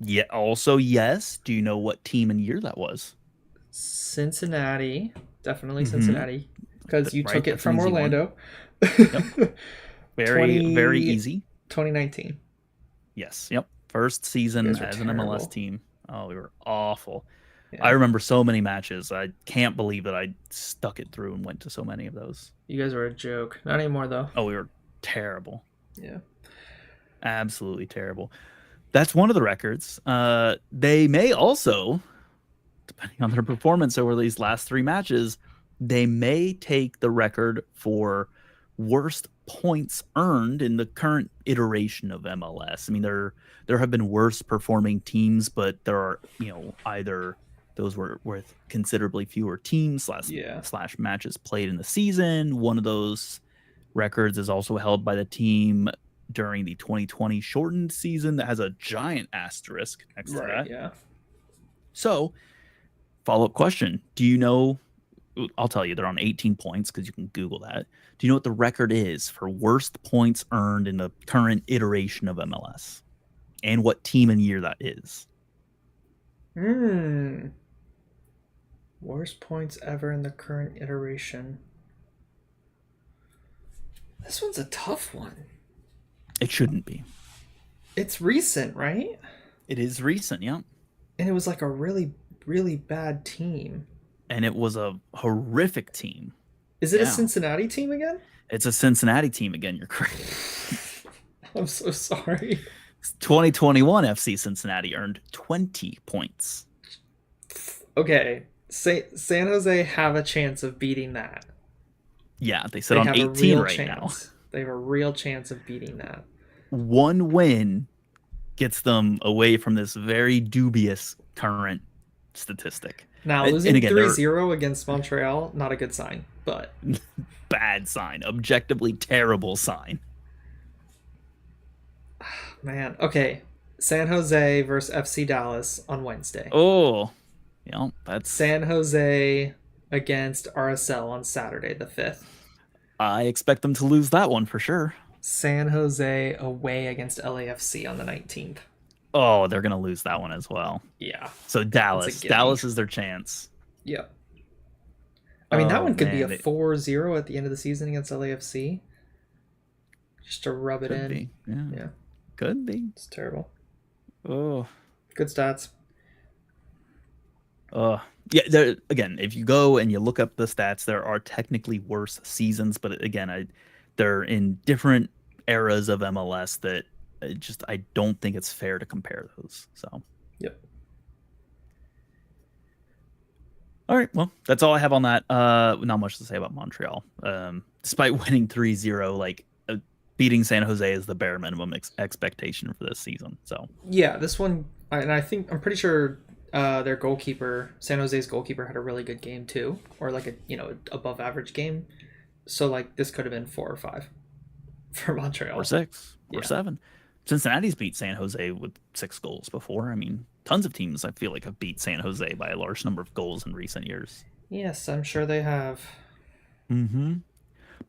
Yeah, also yes. Do you know what team and year that was? Cincinnati. Definitely Mhm. Cincinnati. Because you Right, took it that's an from easy one. Orlando. Yep. Very easy. 2019. Yes, yep. First season You guys were as an MLS terrible. team. Oh, we were awful. Yeah. I remember so many matches. I can't believe that I stuck it through and went to so many of those. You guys were a joke. Not anymore, though. Oh, we were terrible. Yeah. Absolutely terrible. That's one of the records. They may also, depending on their performance over these last 3 matches, they may take the record for worst points earned in the current iteration of MLS. I mean, there have been worse performing teams, but there are, either those were with considerably fewer teams slash matches played in the season. One of those records is also held by the team during the 2020 shortened season that has a giant asterisk next to that. Yeah. So, follow-up question. Do you know, I'll tell you, they're on 18 points because you can Google that. Do you know what the record is for worst points earned in the current iteration of MLS? And what team and year that is? Worst points ever in the current iteration. This one's a tough one. It shouldn't be. It's recent, right? It is recent, yeah. And it was like a really, really bad team. And it was a horrific team. Is it a Cincinnati team again? It's a Cincinnati team again. You're correct. I'm so sorry. 2021 FC Cincinnati earned 20 points. Okay. San Jose have a chance of beating that. Yeah, they sit on 18 right now. They have a real chance of beating that. One win gets them away from this very dubious current statistic. Now, losing 3-0 against Montreal, not a good sign, but... Bad sign. Objectively terrible sign. Man, okay. San Jose versus FC Dallas on Wednesday. Oh, yeah, that's... San Jose against RSL on Saturday, the 5th. I expect them to lose that one for sure. San Jose away against LAFC on the 19th. Oh, they're going to lose that one as well. Yeah. So Dallas is their chance. Yep. I mean, that one could be a 4-0 at the end of the season against LAFC. Just to rub it in. Yeah. Could be. It's terrible. Oh. Good stats. Yeah, again, if you go and you look up the stats, there are technically worse seasons, but again, they're in different eras of MLS that I don't think it's fair to compare those. So, yep. All right, well, that's all I have on that. Not much to say about Montreal. Despite winning 3-0, beating San Jose is the bare minimum expectation for this season. So yeah, this one, and I'm pretty sure their goalkeeper, San Jose's goalkeeper, had a really good game too, or like a above average game. So this could have been 4 or 5 for Montreal, or 6 or 7. Cincinnati's beat San Jose with 6 goals before. I mean, tons of teams I feel like have beat San Jose by a large number of goals in recent years. Yes, I'm sure they have. Mm-hmm.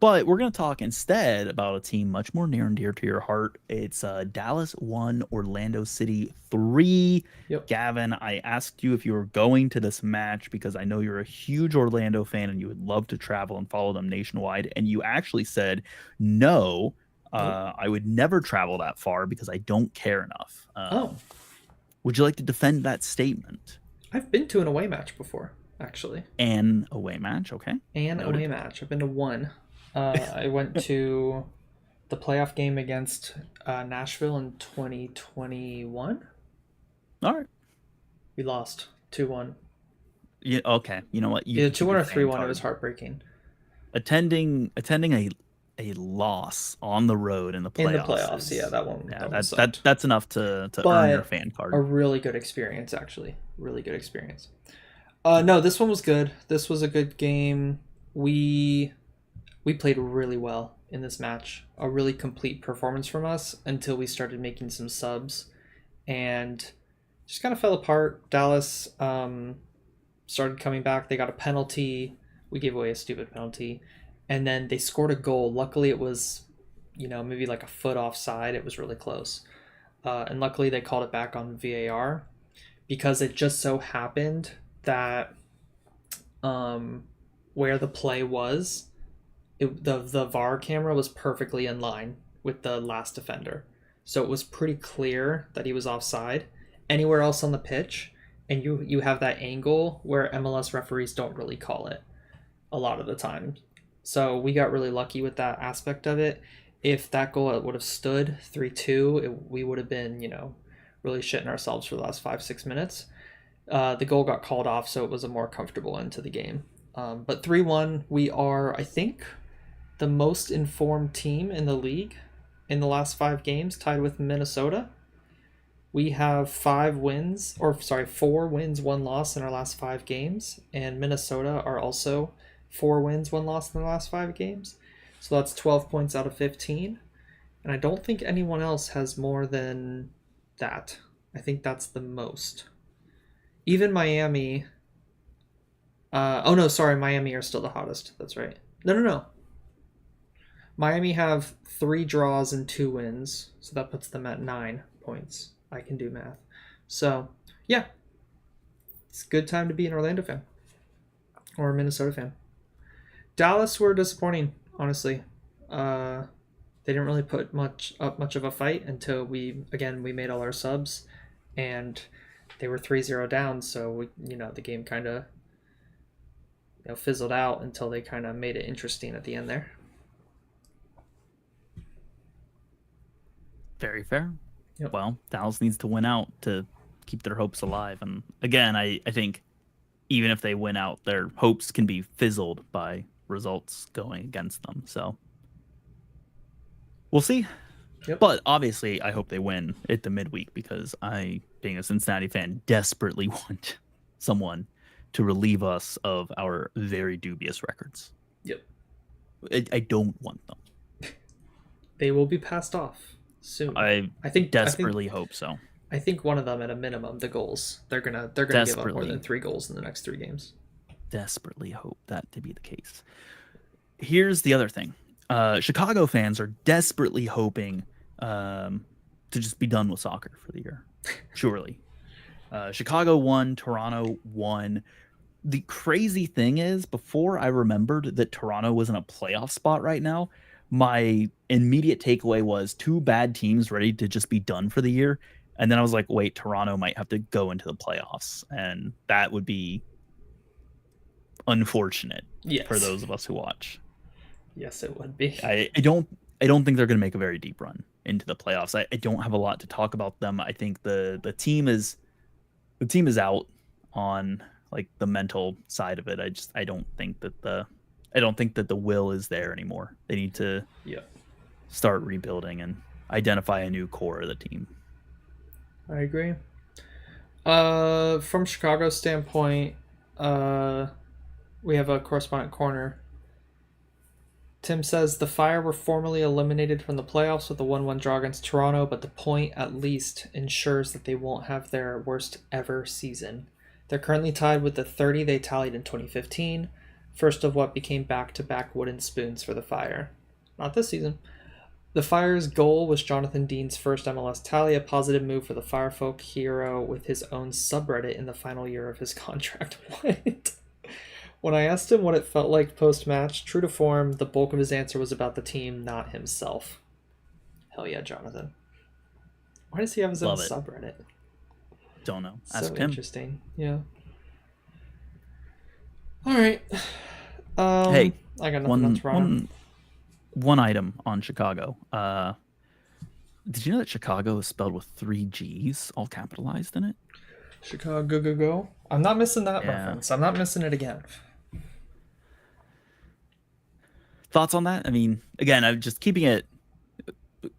But we're going to talk instead about a team much more near and dear to your heart. It's Dallas 1, Orlando City 3. Yep. Gavin, I asked you if you were going to this match because I know you're a huge Orlando fan and you would love to travel and follow them nationwide. And you actually said, no, I would never travel that far because I don't care enough. Would you like to defend that statement? I've been to an away match before, actually. An away match, okay. Away match. I've been to one. I went to the playoff game against Nashville in 2021. All right. We lost 2-1. Yeah, okay. You know what? Either 2-1 or 3-1. It was heartbreaking. Attending a a loss on the road in the In the playoffs playoffs, yeah, is that one that sucked. that's enough to earn your But fan a card. really good experience, actually. Really good experience. No, this one was good. This was a good game. We we played really well in this match. A really complete performance from us until we started making some subs and just kind of fell apart. Dallas started coming back. They got a penalty. We gave away a stupid penalty. And then they scored a goal. Luckily, it was, maybe like a foot offside. It was really close. And luckily, they called it back on VAR because it just so happened that where the play was, the VAR camera was perfectly in line with the last defender. So it was pretty clear that he was offside. Anywhere else on the pitch, and you have that angle where MLS referees don't really call it a lot of the time. So we got really lucky with that aspect of it. If that goal would have stood 3-2, we would have been, really shitting ourselves for the last 5-6 minutes. The goal got called off, so it was a more comfortable end to the game. But 3-1, we are, I think, the most informed team in the league in the last 5 games, tied with Minnesota. We have 4 wins, 1 loss in our last 5 games, and Minnesota are also 4 wins, 1 loss in the last 5 games. So that's 12 points out of 15. And I don't think anyone else has more than that. I think that's the most. Even Miami. Oh no, sorry, Miami are still the hottest. That's right. No. Miami have 3 draws and 2 wins, so that puts them at 9 points. I can do math. So, yeah, it's a good time to be an Orlando fan or a Minnesota fan. Dallas were disappointing, honestly. They didn't really put much of a fight until we made all our subs, and they were 3-0 down. So the game kind of fizzled out until they kind of made it interesting at the end there. Very fair. Yep. Well, Dallas needs to win out to keep their hopes alive. And again, I think even if they win out, their hopes can be fizzled by results going against them. So we'll see. Yep. But obviously, I hope they win at the midweek because I, being a Cincinnati fan, desperately want someone to relieve us of our very dubious records. Yep. I don't want them. They will be passed off soon. I think desperately hope so. I think one of them at a minimum, the goals. They're gonna give up more than 3 goals in the next 3 games. Desperately hope that to be the case. Here's the other thing. Chicago fans are desperately hoping to just be done with soccer for the year. Surely. Chicago won, Toronto won. The crazy thing is, before I remembered that Toronto was in a playoff spot right now, my immediate takeaway was 2 bad teams ready to just be done for the year. And then I was like, wait, Toronto might have to go into the playoffs. And that would be unfortunate for those of us who watch. Yes, it would be. I don't think they're going to make a very deep run into the playoffs. I don't have a lot to talk about them. I think the team is out on like the mental side of it. I don't think that the will is there anymore. They need to start rebuilding and identify a new core of the team. I agree. From Chicago's standpoint, we have a correspondent corner. Tim says the Fire were formally eliminated from the playoffs with a 1-1 draw against Toronto, but the point at least ensures that they won't have their worst ever season. They're currently tied with the 30 they tallied in 2015, first of what became back-to-back wooden spoons for the Fire. Not this season. The Fire's goal was Jonathan Dean's first MLS tally, a positive move for the Firefolk hero with his own subreddit in the final year of his contract. What? When I asked him what it felt like post-match, true to form, the bulk of his answer was about the team, not himself. Hell yeah, Jonathan. Why does he have his own subreddit? Don't know. Ask him. Interesting. Yeah. All right. Hey, I got nothing on Toronto. One item on Chicago. Did you know that Chicago is spelled with 3 G's, all capitalized in it? Chicago, go. I'm not missing that reference. I'm not missing it again. Thoughts on that? I mean, again, I'm just keeping it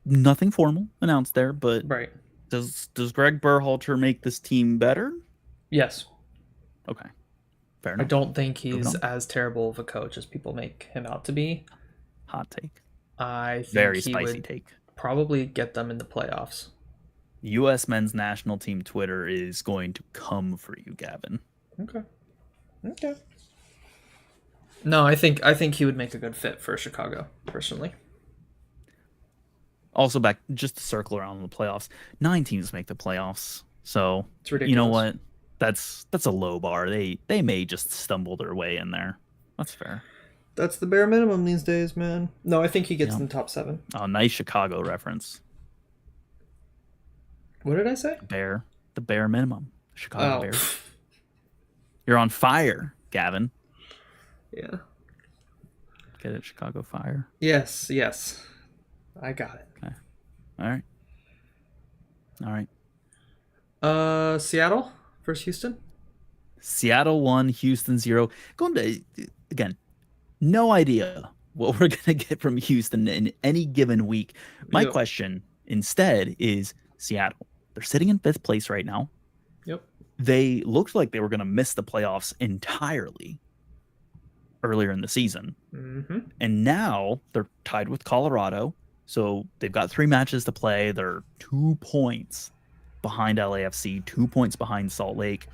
nothing formal announced there, but Right. does Greg Berhalter make this team better? Yes. Okay, fair I enough. don't think Moving he's on. as terrible of a coach as people make him out to be. Hot take. I think Very he spicy would take. probably get them in the playoffs. U.S. men's national team Twitter is going to come for you, Gavin. Okay. Okay. No, I think he would make a good fit for Chicago, personally. Also, back just to circle around the playoffs, 9 teams make the playoffs. So It's you know ridiculous. what? That's a low bar. They may just stumble their way in there. That's fair. That's the bare minimum these days, man. No, I think he gets Yeah. in the top 7. Oh, nice Chicago reference. What did I say? The bare minimum. Chicago Oh, Bears. You're on fire, Gavin. yeah. Get it, Chicago Fire. Yes. I got it. Okay. All right. All right. Seattle versus Houston. Seattle 1, Houston 0. Going to, again, no idea what we're going to get from Houston in any given week. My Yep. question instead is Seattle. They're sitting in 5th place right now. Yep. They looked like they were going to miss the playoffs entirely earlier in the season. Mm-hmm. And now they're tied with Colorado. So they've got 3 matches to play. They're 2 points behind LAFC, 2 points behind Salt Lake.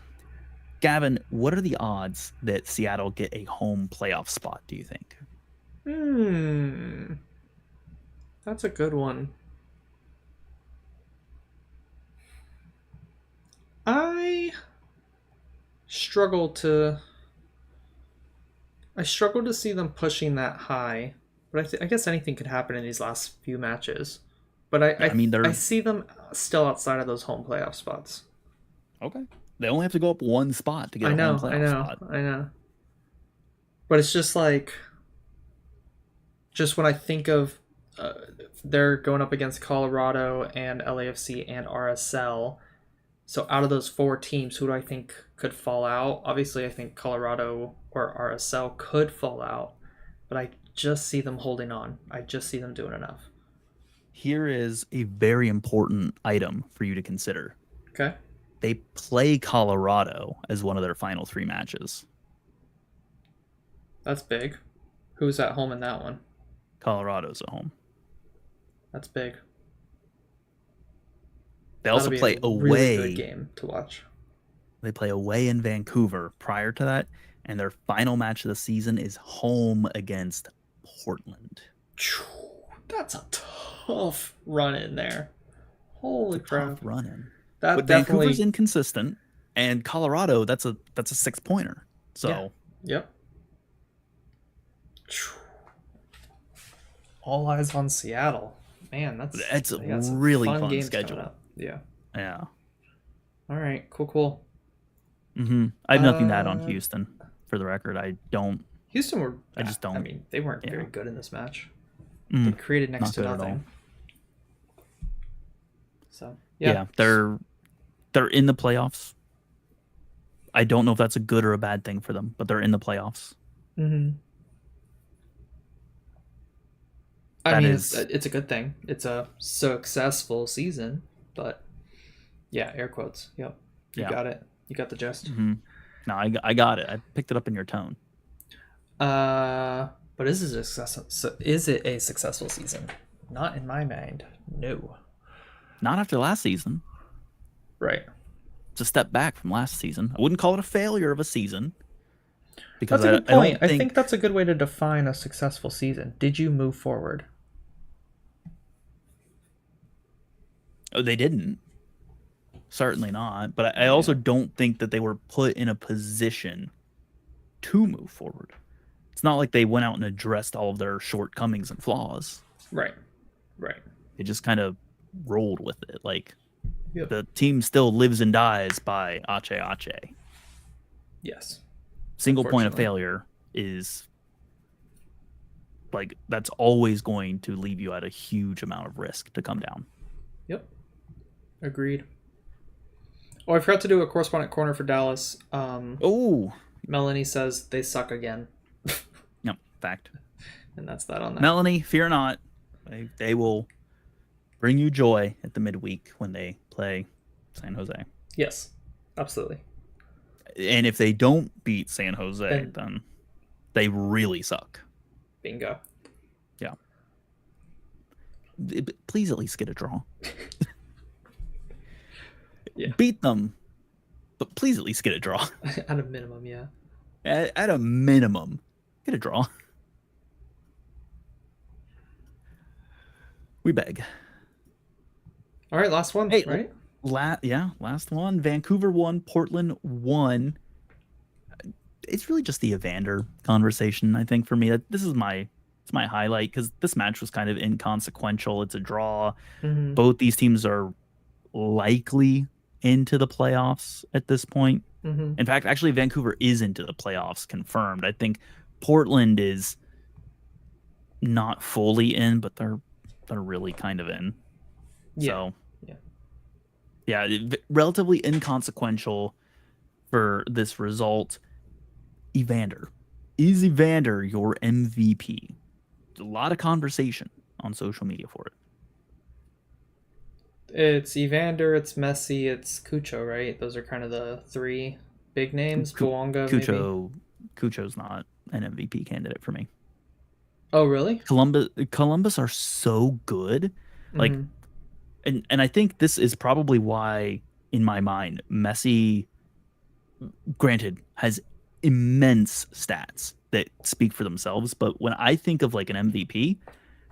Gavin, what are the odds that Seattle get a home playoff spot, do you think? That's a good one. I struggle to see them pushing that high, but I guess anything could happen in these last few matches. But I mean, I see them still outside of those home playoff spots. Okay. They only have to go up 1 spot to get I a know, home I playoff know, spot. I know. But it's just like, just when I think of they're going up against Colorado and LAFC and RSL. So out of those 4 teams, who do I think could fall out? Obviously, I think Colorado or RSL could fall out, but I just see them holding on. I just see them doing enough. Here is a very important item for you to consider. Okay. They play Colorado as one of their final 3 matches. That's big. Who's at home in that one? Colorado's at home. That's big. They also play away. Really good game to watch. They play away in Vancouver prior to that, and their final match of the season is home against Portland. That's a tough run in there. Holy crap! Tough running. That But definitely. Vancouver's inconsistent, and Colorado, that's a 6-pointer. So Yep. All eyes on Seattle. Man, it's a they got some really fun games schedule. coming up. Yeah. Yeah. All right. Cool. I have nothing to add on Houston. For the record, I don't. Houston were. I just don't. I mean, they weren't Yeah. very good in this match. They created next Not to good at all. nothing. So Yeah, they're in the playoffs. I don't know if that's a good or a bad thing for them, but they're in the playoffs. I That mean, is- it's a good thing. It's a successful season, but yeah, air quotes. Yep, you Yeah. got it. You got the gist. No, I got it. I picked it up in your tone. But is it a successful season? Not in my mind. No. Not after last season. Right. It's a step back from last season. I wouldn't call it a failure of a season. Because That's a good I point. don't I think that's a good way to define a successful season. Did you move forward? Oh, they didn't. Certainly not. But I also don't think that they were put in a position to move forward. It's not like they went out and addressed all of their shortcomings and flaws. Right. They just kind of rolled with it. Like, Yep. the team still lives and dies by Ache. Yes. Single point of Unfortunately. failure is like that's always going to leave you at a huge amount of risk to come down. Yep. Agreed. Oh, I forgot to do a correspondent corner for Dallas. Oh, Melanie says they suck again. no, fact. And that's that on that. Melanie, fear not. They will bring you joy at the midweek when they play San Jose. Yes, absolutely. And if they don't beat San Jose, then they really suck. Bingo. Yeah. Please at least get a draw. Yeah. Beat them, but please at least get a draw. At a minimum, yeah. At a minimum, get a draw. We beg. All right, last one, hey, right? Last one. Vancouver won, Portland won. It's really just the Evander conversation, I think, for me. This is my highlight, because this match was kind of inconsequential. It's a draw. Mm-hmm. Both these teams are likely into the playoffs at this point. Mm-hmm. In fact, actually, Vancouver is into the playoffs, confirmed. I think Portland is not fully in, but they're really kind of in. Yeah. So, yeah, relatively inconsequential for this result. Evander. Is Evander your MVP? There's a lot of conversation on social media for it. It's Evander, it's Messi, it's Cucho, right? Those are kind of the three big names. Bouanga, maybe. Cucho's not an MVP candidate for me. Oh, really? Columbus are so good. Like, and I think this is probably why, in my mind, Messi, granted, has immense stats that speak for themselves, but when I think of like an MVP,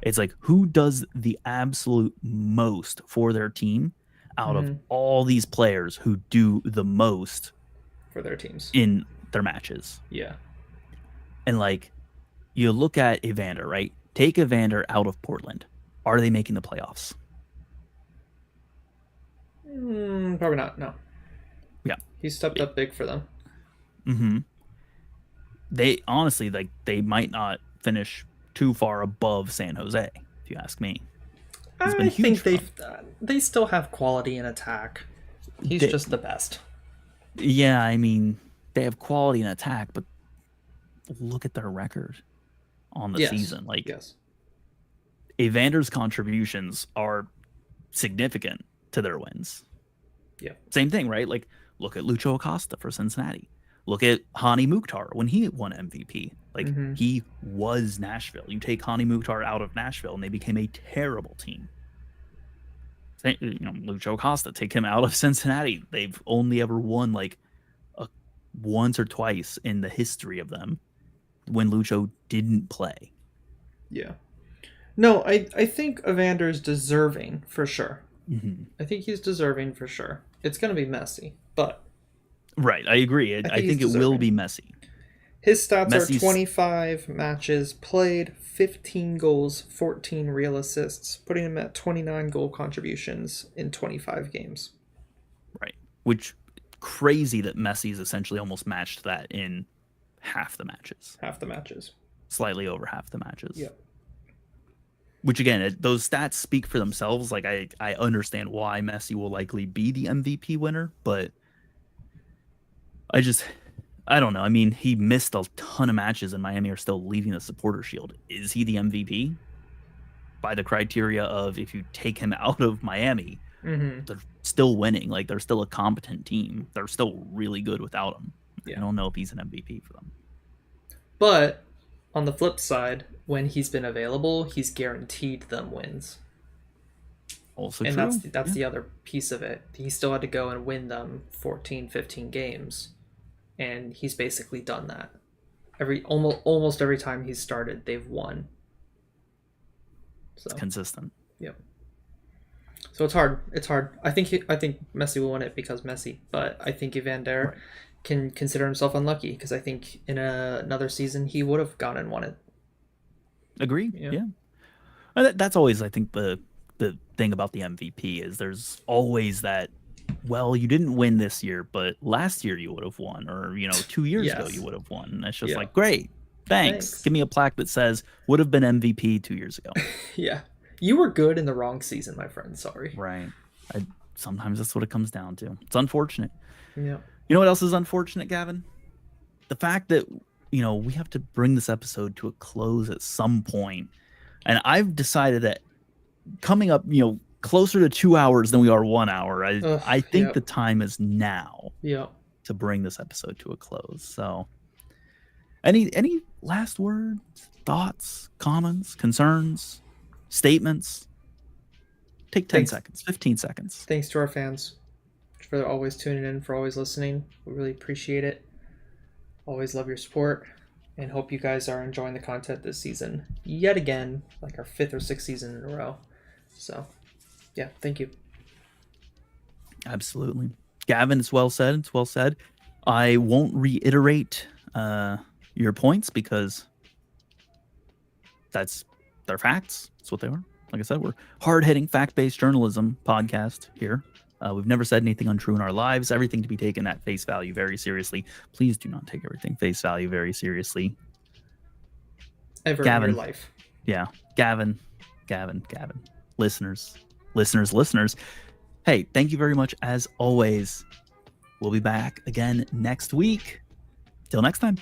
it's like, who does the absolute most for their team out of all these players who do the most for their teams in their matches? Yeah. And like, you look at Evander, right? Take Evander out of Portland. Are they making the playoffs? Probably not. No. Yeah. He stepped up big for them. Mm-hmm. They honestly, like, they might not finish too far above San Jose, if you ask me. I think they still have quality in attack. He's just the best. Yeah, I mean, they have quality in attack, but look at their record on the season. Like, Evander's contributions are significant to their wins. Yeah. Same thing, right? Like, look at Lucho Acosta for Cincinnati. Look at Hani Mukhtar when he won MVP. Like, he was Nashville. You take Hani Mukhtar out of Nashville, and they became a terrible team. Lucho Acosta, take him out of Cincinnati. They've only ever won like once or twice in the history of them when Lucho didn't play. Yeah. No, I think Evander's deserving for sure. I think he's deserving for sure. It's going to be Messi, but... Right, I agree. I think it will be Messi. His stats are 25 matches played, 15 goals, 14 real assists, putting him at 29 goal contributions in 25 games. Right, which crazy that Messi's essentially almost matched that in half the matches. Slightly over half the matches. Yeah. Which, again, those stats speak for themselves. Like, I understand why Messi will likely be the MVP winner, but I don't know. I mean, he missed a ton of matches, and Miami are still leading the Supporter Shield. Is he the MVP? By the criteria of, if you take him out of Miami, they're still winning. Like, they're still a competent team. They're still really good without him. Yeah. I don't know if he's an MVP for them. But on the flip side, when he's been available, he's guaranteed them wins. Also and true. That's the other piece of it. He still had to go and win them 14, 15 games. And he's basically done that. Almost every time he's started, they've won. So it's consistent. Yep. So it's hard. I think Messi will win it because Messi, but I think Evander can consider himself unlucky, because I think in another season he would have gone and won it. Agree. Yeah. That's always, I think, the thing about the MVP is there's always that, well, you didn't win this year, but last year you would have won, or 2 years ago you would have won. And it's just like, great, thanks. Give me a plaque that says would have been MVP 2 years ago. Yeah, you were good in the wrong season, my friend. Sorry. Right. Sometimes that's what it comes down to. It's unfortunate. Yeah. You know what else is unfortunate, Gavin? The fact that we have to bring this episode to a close at some point. And I've decided that coming up, closer to 2 hours than we are 1 hour, I think the time is now to bring this episode to a close. So any last words, thoughts, comments, concerns, statements? Take 10 seconds, 15 seconds. Thanks to our fans for always tuning in, for always listening. We really appreciate it. Always love your support, and hope you guys are enjoying the content this season yet again, like our 5th or 6th season in a row. So, yeah, thank you. Absolutely. Gavin, it's well said. It's well said. I won't reiterate your points because they're facts. That's what they are. Like I said, we're hard-hitting, fact-based journalism podcast here. We've never said anything untrue in our lives. Everything to be taken at face value very seriously. Please do not take everything face value very seriously. Ever in your life. Yeah. Gavin. Listeners. Hey, thank you very much as always. We'll be back again next week. Till next time.